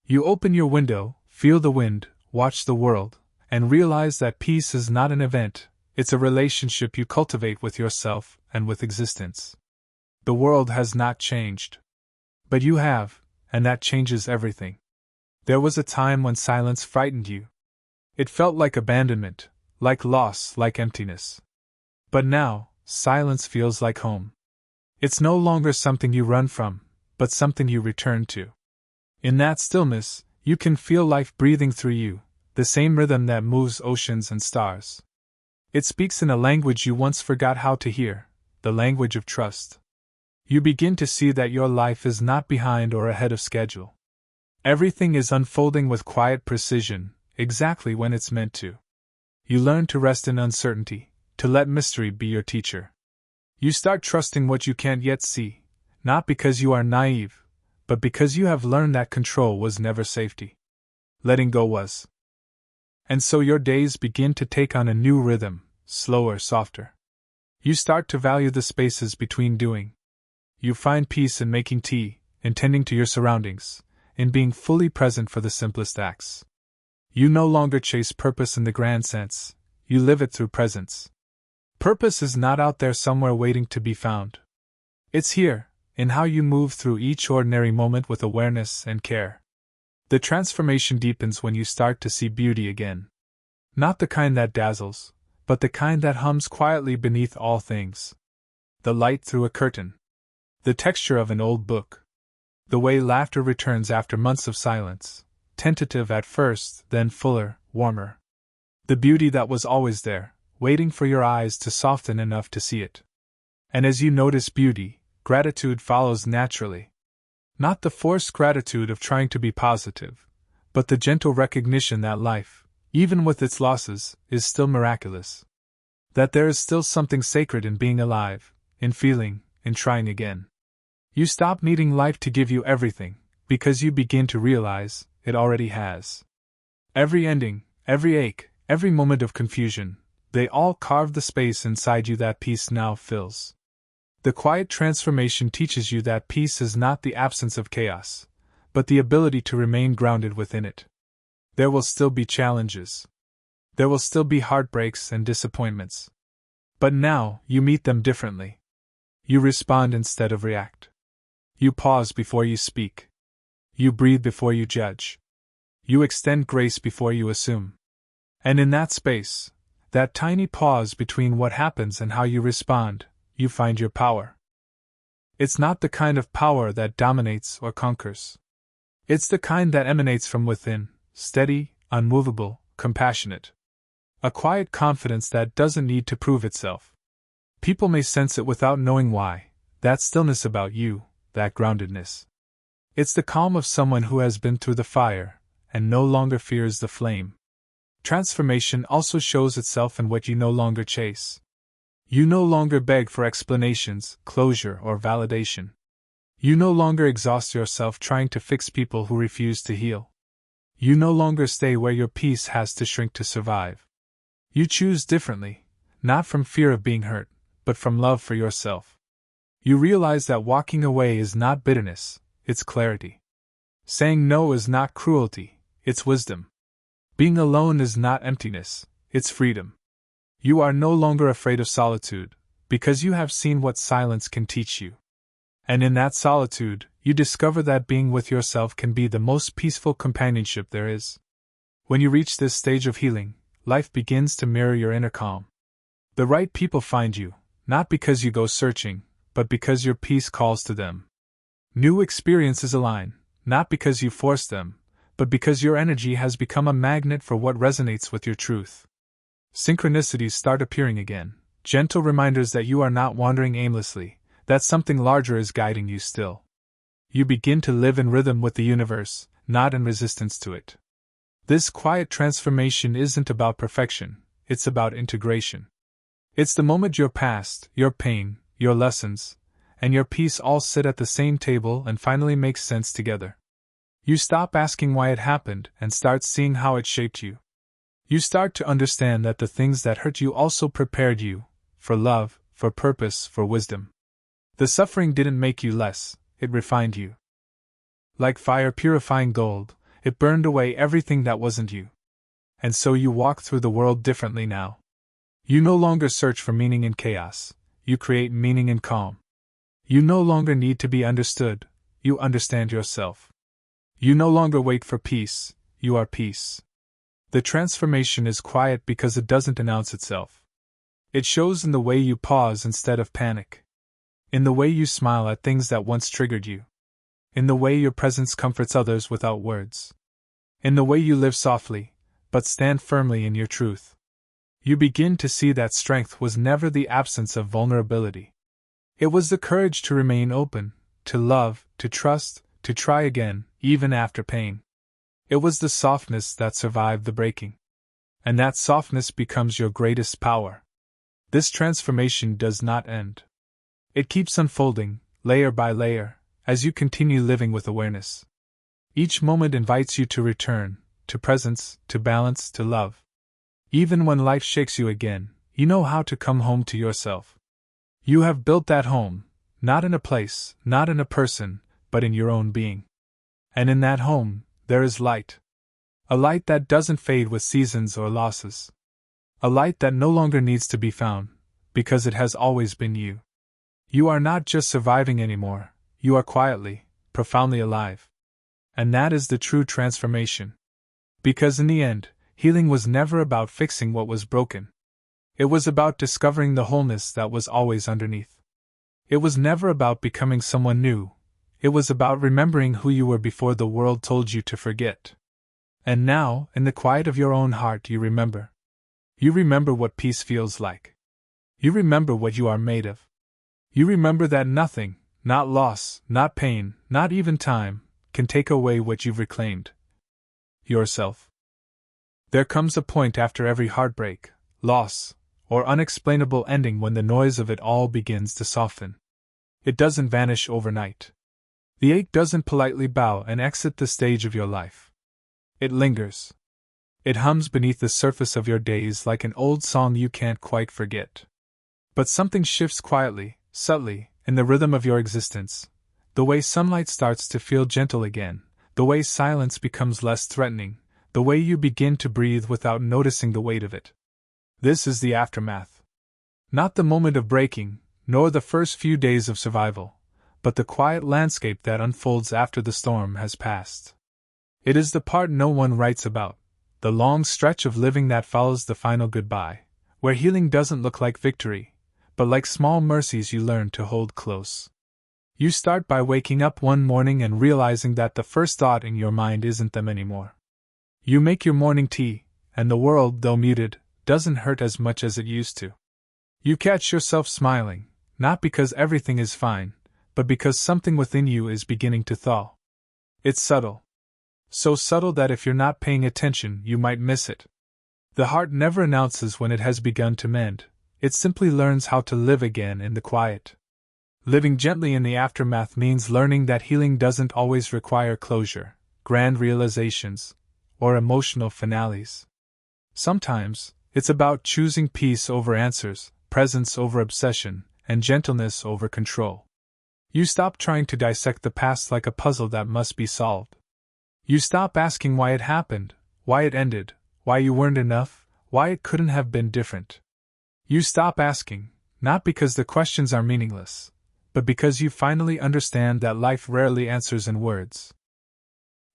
You open your window, feel the wind, watch the world, and realize that peace is not an event, it's a relationship you cultivate with yourself and with existence. The world has not changed. But you have, and that changes everything. There was a time when silence frightened you. It felt like abandonment, like loss, like emptiness. But now, silence feels like home. It's no longer something you run from, but something you return to. In that stillness, you can feel life breathing through you, the same rhythm that moves oceans and stars. It speaks in a language you once forgot how to hear, the language of trust. You begin to see that your life is not behind or ahead of schedule. Everything is unfolding with quiet precision, exactly when it's meant to. You learn to rest in uncertainty, to let mystery be your teacher. You start trusting what you can't yet see, not because you are naive, but because you have learned that control was never safety. Letting go was. And so your days begin to take on a new rhythm, slower, softer. You start to value the spaces between doing. You find peace in making tea, in tending to your surroundings, in being fully present for the simplest acts. You no longer chase purpose in the grand sense, you live it through presence. Purpose is not out there somewhere waiting to be found. It's here, in how you move through each ordinary moment with awareness and care. The transformation deepens when you start to see beauty again. Not the kind that dazzles, but the kind that hums quietly beneath all things. The light through a curtain. The texture of an old book. The way laughter returns after months of silence, tentative at first, then fuller, warmer. The beauty that was always there, waiting for your eyes to soften enough to see it. And as you notice beauty, gratitude follows naturally. Not the forced gratitude of trying to be positive, but the gentle recognition that life, even with its losses, is still miraculous. That there is still something sacred in being alive, in feeling, in trying again. You stop needing life to give you everything, because you begin to realize it already has. Every ending, every ache, every moment of confusion, they all carve the space inside you that peace now fills. The quiet transformation teaches you that peace is not the absence of chaos, but the ability to remain grounded within it. There will still be challenges. There will still be heartbreaks and disappointments. But now, you meet them differently. You respond instead of react. You pause before you speak. You breathe before you judge. You extend grace before you assume. And in that space, that tiny pause between what happens and how you respond, you find your power. It's not the kind of power that dominates or conquers. It's the kind that emanates from within, steady, unmovable, compassionate. A quiet confidence that doesn't need to prove itself. People may sense it without knowing why, that stillness about you, that groundedness. It's the calm of someone who has been through the fire, and no longer fears the flame. Transformation also shows itself in what you no longer chase. You no longer beg for explanations, closure, or validation. You no longer exhaust yourself trying to fix people who refuse to heal. You no longer stay where your peace has to shrink to survive. You choose differently, not from fear of being hurt, but from love for yourself. You realize that walking away is not bitterness, it's clarity. Saying no is not cruelty, it's wisdom. Being alone is not emptiness, it's freedom. You are no longer afraid of solitude, because you have seen what silence can teach you. And in that solitude, you discover that being with yourself can be the most peaceful companionship there is. When you reach this stage of healing, life begins to mirror your inner calm. The right people find you, not because you go searching, but because your peace calls to them. New experiences align, not because you force them, but because your energy has become a magnet for what resonates with your truth. Synchronicities start appearing again, gentle reminders that you are not wandering aimlessly, that something larger is guiding you still. You begin to live in rhythm with the universe, not in resistance to it. This quiet transformation isn't about perfection, it's about integration. It's the moment your past, your pain, your lessons, and your peace all sit at the same table and finally make sense together. You stop asking why it happened and start seeing how it shaped you. You start to understand that the things that hurt you also prepared you, for love, for purpose, for wisdom. The suffering didn't make you less, it refined you. Like fire purifying gold, it burned away everything that wasn't you. And so you walk through the world differently now. You no longer search for meaning in chaos, you create meaning in calm. You no longer need to be understood, you understand yourself. You no longer wait for peace, you are peace. The transformation is quiet because it doesn't announce itself. It shows in the way you pause instead of panic. In the way you smile at things that once triggered you. In the way your presence comforts others without words. In the way you live softly, but stand firmly in your truth. You begin to see that strength was never the absence of vulnerability. It was the courage to remain open, to love, to trust, to try again, even after pain. It was the softness that survived the breaking. And that softness becomes your greatest power. This transformation does not end. It keeps unfolding, layer by layer, as you continue living with awareness. Each moment invites you to return, to presence, to balance, to love. Even when life shakes you again, you know how to come home to yourself. You have built that home, not in a place, not in a person, but in your own being. And in that home, there is light. A light that doesn't fade with seasons or losses. A light that no longer needs to be found, because it has always been you. You are not just surviving anymore, you are quietly, profoundly alive. And that is the true transformation. Because in the end, healing was never about fixing what was broken. It was about discovering the wholeness that was always underneath. It was never about becoming someone new. It was about remembering who you were before the world told you to forget. And now, in the quiet of your own heart, you remember. You remember what peace feels like. You remember what you are made of. You remember that nothing, not loss, not pain, not even time, can take away what you've reclaimed. Yourself. There comes a point after every heartbreak, loss, or unexplainable ending when the noise of it all begins to soften. It doesn't vanish overnight. The ache doesn't politely bow and exit the stage of your life. It lingers. It hums beneath the surface of your days like an old song you can't quite forget. But something shifts quietly, subtly, in the rhythm of your existence. The way sunlight starts to feel gentle again, the way silence becomes less threatening, the way you begin to breathe without noticing the weight of it. This is the aftermath. Not the moment of breaking, nor the first few days of survival, but the quiet landscape that unfolds after the storm has passed. It is the part no one writes about, the long stretch of living that follows the final goodbye, where healing doesn't look like victory, but like small mercies you learn to hold close. You start by waking up one morning and realizing that the first thought in your mind isn't them anymore. You make your morning tea, and the world, though muted, doesn't hurt as much as it used to. You catch yourself smiling, not because everything is fine, but because something within you is beginning to thaw. It's subtle. So subtle that if you're not paying attention, you might miss it. The heart never announces when it has begun to mend, it simply learns how to live again in the quiet. Living gently in the aftermath means learning that healing doesn't always require closure, grand realizations, or emotional finales. Sometimes, it's about choosing peace over answers, presence over obsession, and gentleness over control. You stop trying to dissect the past like a puzzle that must be solved. You stop asking why it happened, why it ended, why you weren't enough, why it couldn't have been different. You stop asking, not because the questions are meaningless, but because you finally understand that life rarely answers in words.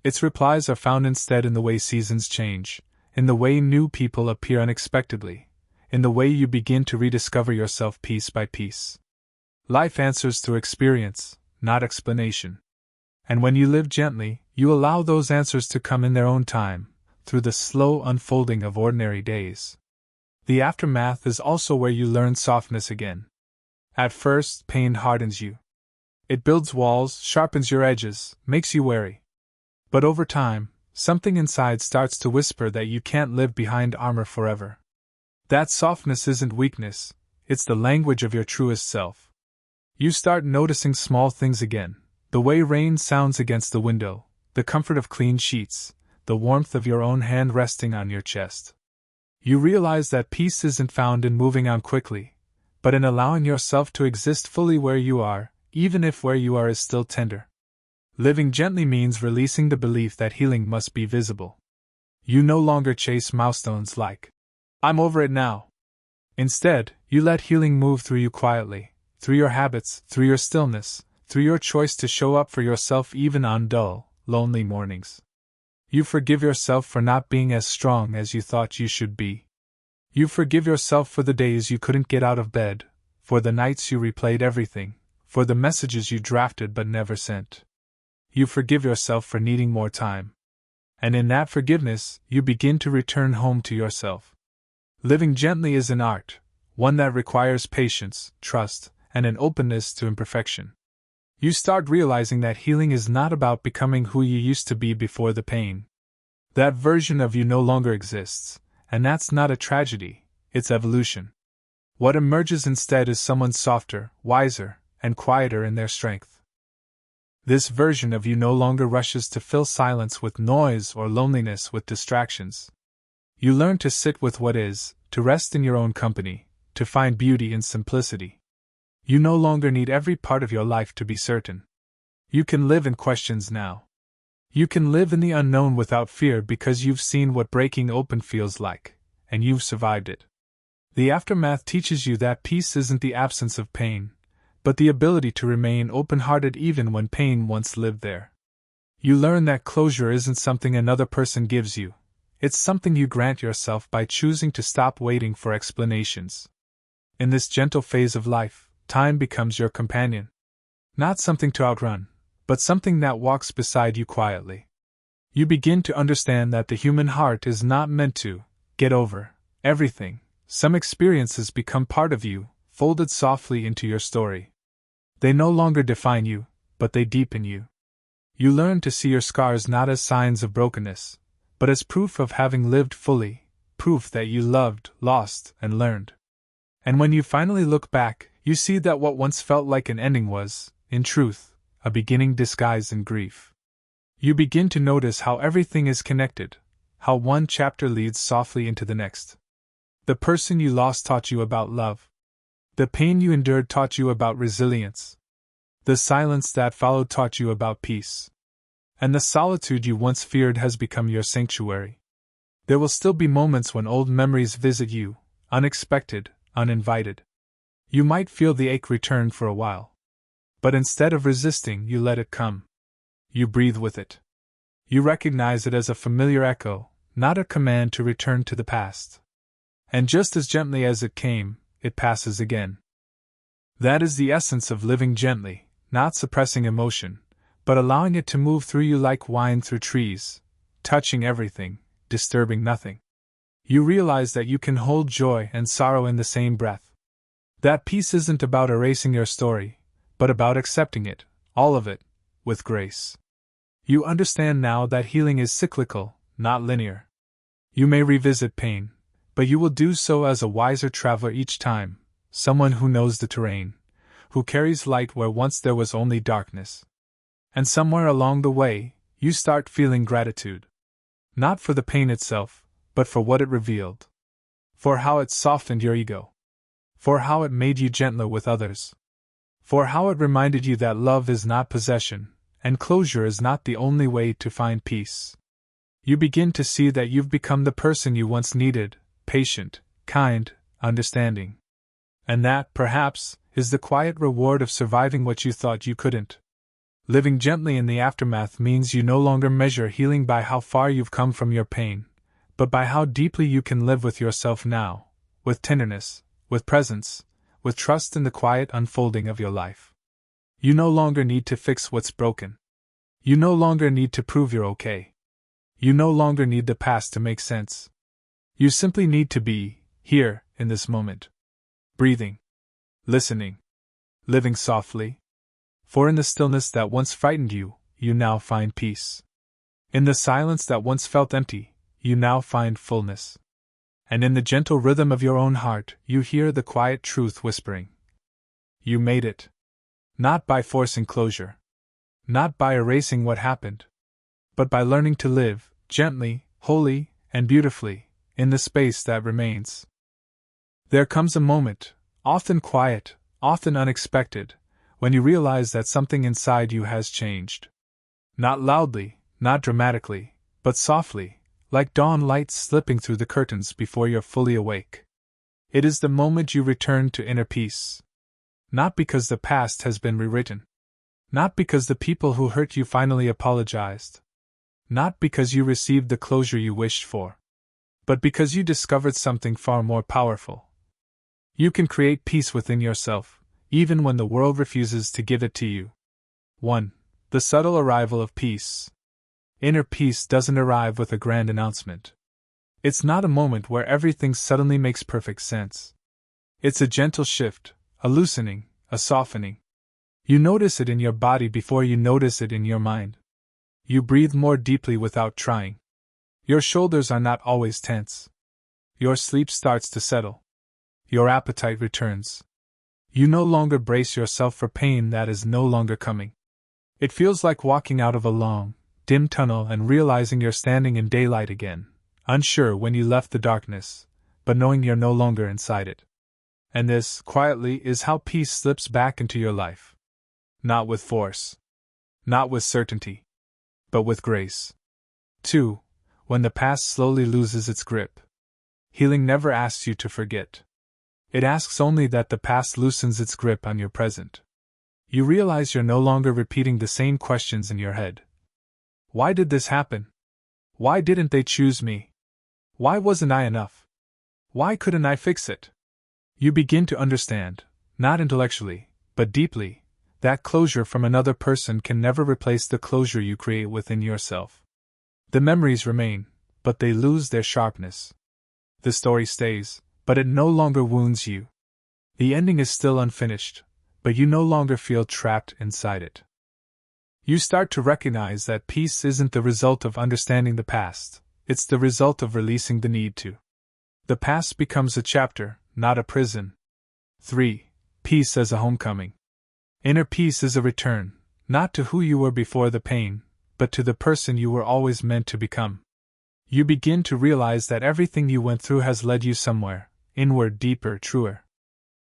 Its replies are found instead in the way seasons change, in the way new people appear unexpectedly, in the way you begin to rediscover yourself piece by piece. Life answers through experience, not explanation. And when you live gently, you allow those answers to come in their own time, through the slow unfolding of ordinary days. The aftermath is also where you learn softness again. At first, pain hardens you. It builds walls, sharpens your edges, makes you wary. But over time, something inside starts to whisper that you can't live behind armor forever. That softness isn't weakness, it's the language of your truest self. You start noticing small things again, the way rain sounds against the window, the comfort of clean sheets, the warmth of your own hand resting on your chest. You realize that peace isn't found in moving on quickly, but in allowing yourself to exist fully where you are, even if where you are is still tender. Living gently means releasing the belief that healing must be visible. You no longer chase milestones like, "I'm over it now." Instead, you let healing move through you quietly, through your habits, through your stillness, through your choice to show up for yourself even on dull, lonely mornings. You forgive yourself for not being as strong as you thought you should be. You forgive yourself for the days you couldn't get out of bed, for the nights you replayed everything, for the messages you drafted but never sent. You forgive yourself for needing more time. And in that forgiveness, you begin to return home to yourself. Living gently is an art, one that requires patience, trust, and an openness to imperfection. You start realizing that healing is not about becoming who you used to be before the pain. That version of you no longer exists, and that's not a tragedy, it's evolution. What emerges instead is someone softer, wiser, and quieter in their strength. This version of you no longer rushes to fill silence with noise or loneliness with distractions. You learn to sit with what is, to rest in your own company, to find beauty in simplicity. You no longer need every part of your life to be certain. You can live in questions now. You can live in the unknown without fear because you've seen what breaking open feels like, and you've survived it. The aftermath teaches you that peace isn't the absence of pain, but the ability to remain open-hearted even when pain once lived there. You learn that closure isn't something another person gives you. It's something you grant yourself by choosing to stop waiting for explanations. In this gentle phase of life, time becomes your companion. Not something to outrun, but something that walks beside you quietly. You begin to understand that the human heart is not meant to get over everything. Some experiences become part of you, folded softly into your story. They no longer define you, but they deepen you. You learn to see your scars not as signs of brokenness, but as proof of having lived fully, proof that you loved, lost, and learned. And when you finally look back, you see that what once felt like an ending was, in truth, a beginning disguised in grief. You begin to notice how everything is connected, how one chapter leads softly into the next. The person you lost taught you about love. The pain you endured taught you about resilience. The silence that followed taught you about peace. And the solitude you once feared has become your sanctuary. There will still be moments when old memories visit you, unexpected, uninvited. You might feel the ache return for a while. But instead of resisting, you let it come. You breathe with it. You recognize it as a familiar echo, not a command to return to the past. And just as gently as it came, it passes again. That is the essence of living gently, not suppressing emotion, but allowing it to move through you like wine through trees, touching everything, disturbing nothing. You realize that you can hold joy and sorrow in the same breath. That peace isn't about erasing your story, but about accepting it, all of it, with grace. You understand now that healing is cyclical, not linear. You may revisit pain, but you will do so as a wiser traveler each time, someone who knows the terrain, who carries light where once there was only darkness. And somewhere along the way, you start feeling gratitude. Not for the pain itself, but for what it revealed. For how it softened your ego. For how it made you gentler with others. For how it reminded you that love is not possession, and closure is not the only way to find peace. You begin to see that you've become the person you once needed, patient, kind, understanding. And that, perhaps, is the quiet reward of surviving what you thought you couldn't. Living gently in the aftermath means you no longer measure healing by how far you've come from your pain, but by how deeply you can live with yourself now, with tenderness, with presence, with trust in the quiet unfolding of your life. You no longer need to fix what's broken. You no longer need to prove you're okay. You no longer need the past to make sense. You simply need to be, here, in this moment. Breathing. Listening. Living softly. For in the stillness that once frightened you, you now find peace. In the silence that once felt empty, you now find fullness. And in the gentle rhythm of your own heart, you hear the quiet truth whispering. You made it. Not by forcing closure. Not by erasing what happened. But by learning to live, gently, wholly, and beautifully, in the space that remains. There comes a moment, often quiet, often unexpected, when you realize that something inside you has changed. Not loudly, not dramatically, but softly, like dawn light slipping through the curtains before you're fully awake. It is the moment you return to inner peace. Not because the past has been rewritten. Not because the people who hurt you finally apologized. Not because you received the closure you wished for. But because you discovered something far more powerful. You can create peace within yourself, even when the world refuses to give it to you. 1. The subtle arrival of peace. Inner peace doesn't arrive with a grand announcement. It's not a moment where everything suddenly makes perfect sense. It's a gentle shift, a loosening, a softening. You notice it in your body before you notice it in your mind. You breathe more deeply without trying. Your shoulders are not always tense. Your sleep starts to settle. Your appetite returns. You no longer brace yourself for pain that is no longer coming. It feels like walking out of a long, dim tunnel and realizing you're standing in daylight again, unsure when you left the darkness, but knowing you're no longer inside it. And this, quietly, is how peace slips back into your life. Not with force. Not with certainty. But with grace. 2. When the past slowly loses its grip. Healing never asks you to forget. It asks only that the past loosens its grip on your present. You realize you're no longer repeating the same questions in your head. Why did this happen? Why didn't they choose me? Why wasn't I enough? Why couldn't I fix it? You begin to understand, not intellectually, but deeply, that closure from another person can never replace the closure you create within yourself. The memories remain, but they lose their sharpness. The story stays, but it no longer wounds you. The ending is still unfinished, but you no longer feel trapped inside it. You start to recognize that peace isn't the result of understanding the past, it's the result of releasing the need to. The past becomes a chapter, not a prison. 3. Peace as a homecoming. Inner peace is a return, not to who you were before the pain, but to the person you were always meant to become. You begin to realize that everything you went through has led you somewhere, inward, deeper, truer.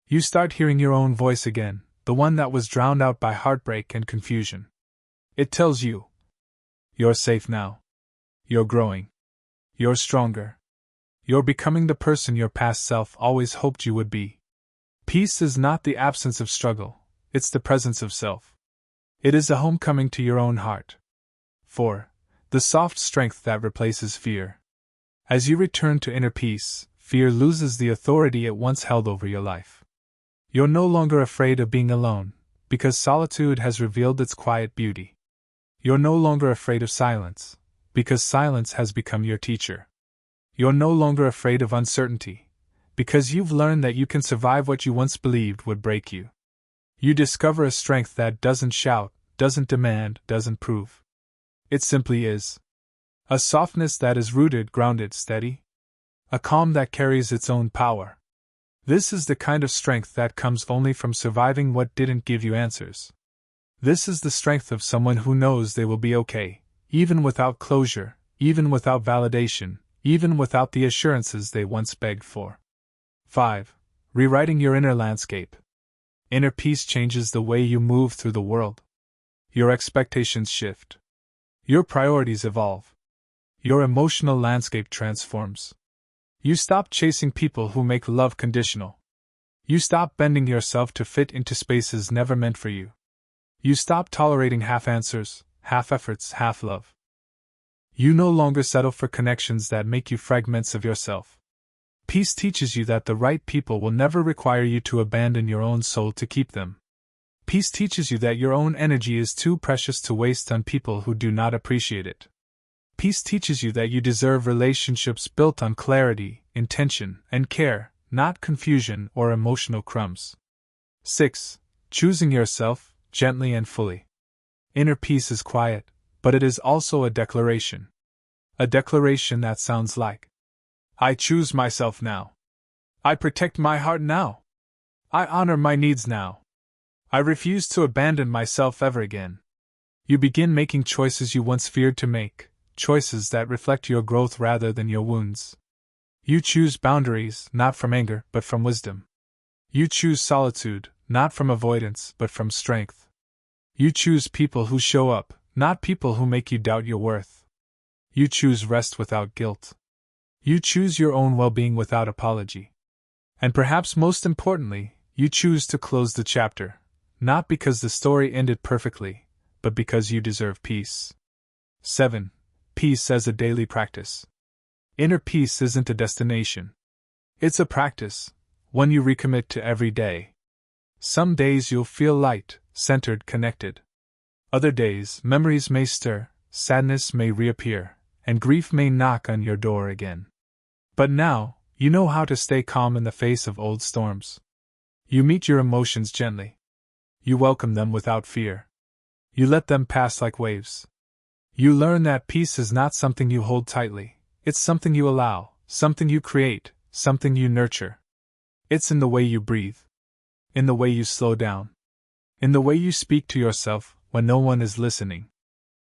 You start hearing your own voice again, the one that was drowned out by heartbreak and confusion. It tells you, you're safe now. You're growing. You're stronger. You're becoming the person your past self always hoped you would be. Peace is not the absence of struggle, it's the presence of self. It is a homecoming to your own heart. 4. The soft strength that replaces fear. As you return to inner peace, fear loses the authority it once held over your life. You're no longer afraid of being alone, because solitude has revealed its quiet beauty. You're no longer afraid of silence, because silence has become your teacher. You're no longer afraid of uncertainty, because you've learned that you can survive what you once believed would break you. You discover a strength that doesn't shout, doesn't demand, doesn't prove. It simply is. A softness that is rooted, grounded, steady. A calm that carries its own power. This is the kind of strength that comes only from surviving what didn't give you answers. This is the strength of someone who knows they will be okay, even without closure, even without validation, even without the assurances they once begged for. 5. Rewriting your inner landscape. Inner peace changes the way you move through the world. Your expectations shift. Your priorities evolve. Your emotional landscape transforms. You stop chasing people who make love conditional. You stop bending yourself to fit into spaces never meant for you. You stop tolerating half answers, half efforts, half love. You no longer settle for connections that make you fragments of yourself. Peace teaches you that the right people will never require you to abandon your own soul to keep them. Peace teaches you that your own energy is too precious to waste on people who do not appreciate it. Peace teaches you that you deserve relationships built on clarity, intention, and care, not confusion or emotional crumbs. 6. Choosing yourself, gently and fully. Inner peace is quiet, but it is also a declaration. A declaration that sounds like, I choose myself now. I protect my heart now. I honor my needs now. I refuse to abandon myself ever again. You begin making choices you once feared to make, choices that reflect your growth rather than your wounds. You choose boundaries, not from anger, but from wisdom. You choose solitude, not from avoidance, but from strength. You choose people who show up, not people who make you doubt your worth. You choose rest without guilt. You choose your own well-being without apology. And perhaps most importantly, you choose to close the chapter, not because the story ended perfectly, but because you deserve peace. 7. Peace as a daily practice. Inner peace isn't a destination. It's a practice, one you recommit to every day. Some days you'll feel light, centered, connected. Other days, memories may stir, sadness may reappear, and grief may knock on your door again. But now, you know how to stay calm in the face of old storms. You meet your emotions gently. You welcome them without fear. You let them pass like waves. You learn that peace is not something you hold tightly, it's something you allow, something you create, something you nurture. It's in the way you breathe. In the way you slow down. In the way you speak to yourself when no one is listening.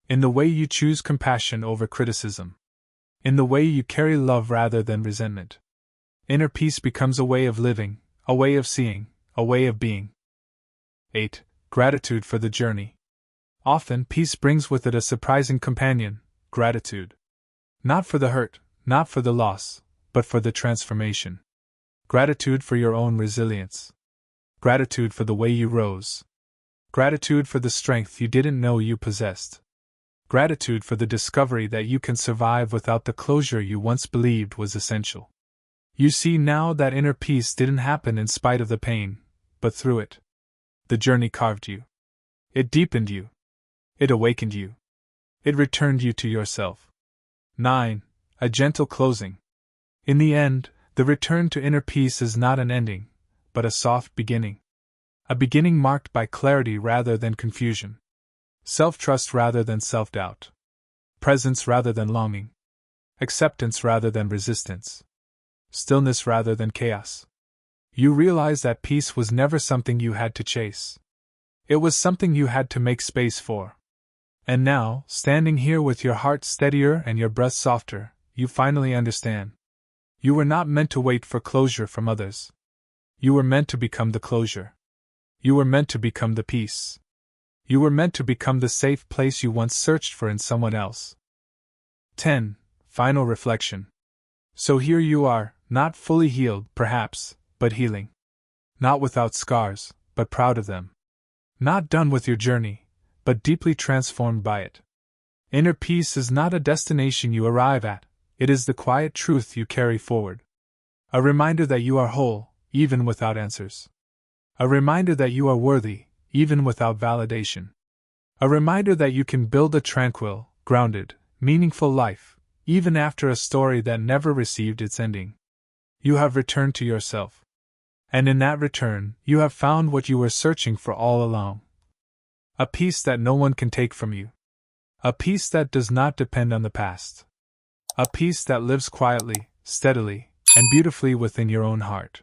In the way you choose compassion over criticism. In the way you carry love rather than resentment. Inner peace becomes a way of living, a way of seeing, a way of being. 8. Gratitude for the journey. Often, peace brings with it a surprising companion, gratitude. Not for the hurt, not for the loss, but for the transformation. Gratitude for your own resilience. Gratitude for the way you rose. Gratitude for the strength you didn't know you possessed. Gratitude for the discovery that you can survive without the closure you once believed was essential. You see now that inner peace didn't happen in spite of the pain, but through it. The journey carved you. It deepened you. It awakened you. It returned you to yourself. 9. A gentle closing. In the end, the return to inner peace is not an ending, but a soft beginning. A beginning marked by clarity rather than confusion. Self-trust rather than self-doubt. Presence rather than longing. Acceptance rather than resistance. Stillness rather than chaos. You realize that peace was never something you had to chase. It was something you had to make space for. And now, standing here with your heart steadier and your breath softer, you finally understand. You were not meant to wait for closure from others. You were meant to become the closure. You were meant to become the peace. You were meant to become the safe place you once searched for in someone else. 10. Final reflection. So here you are, not fully healed, perhaps, but healing. Not without scars, but proud of them. Not done with your journey, but deeply transformed by it. Inner peace is not a destination you arrive at, it is the quiet truth you carry forward. A reminder that you are whole, even without answers. A reminder that you are worthy, even without validation. A reminder that you can build a tranquil, grounded, meaningful life, even after a story that never received its ending. You have returned to yourself. And in that return, you have found what you were searching for all along. A peace that no one can take from you. A peace that does not depend on the past. A peace that lives quietly, steadily, and beautifully within your own heart.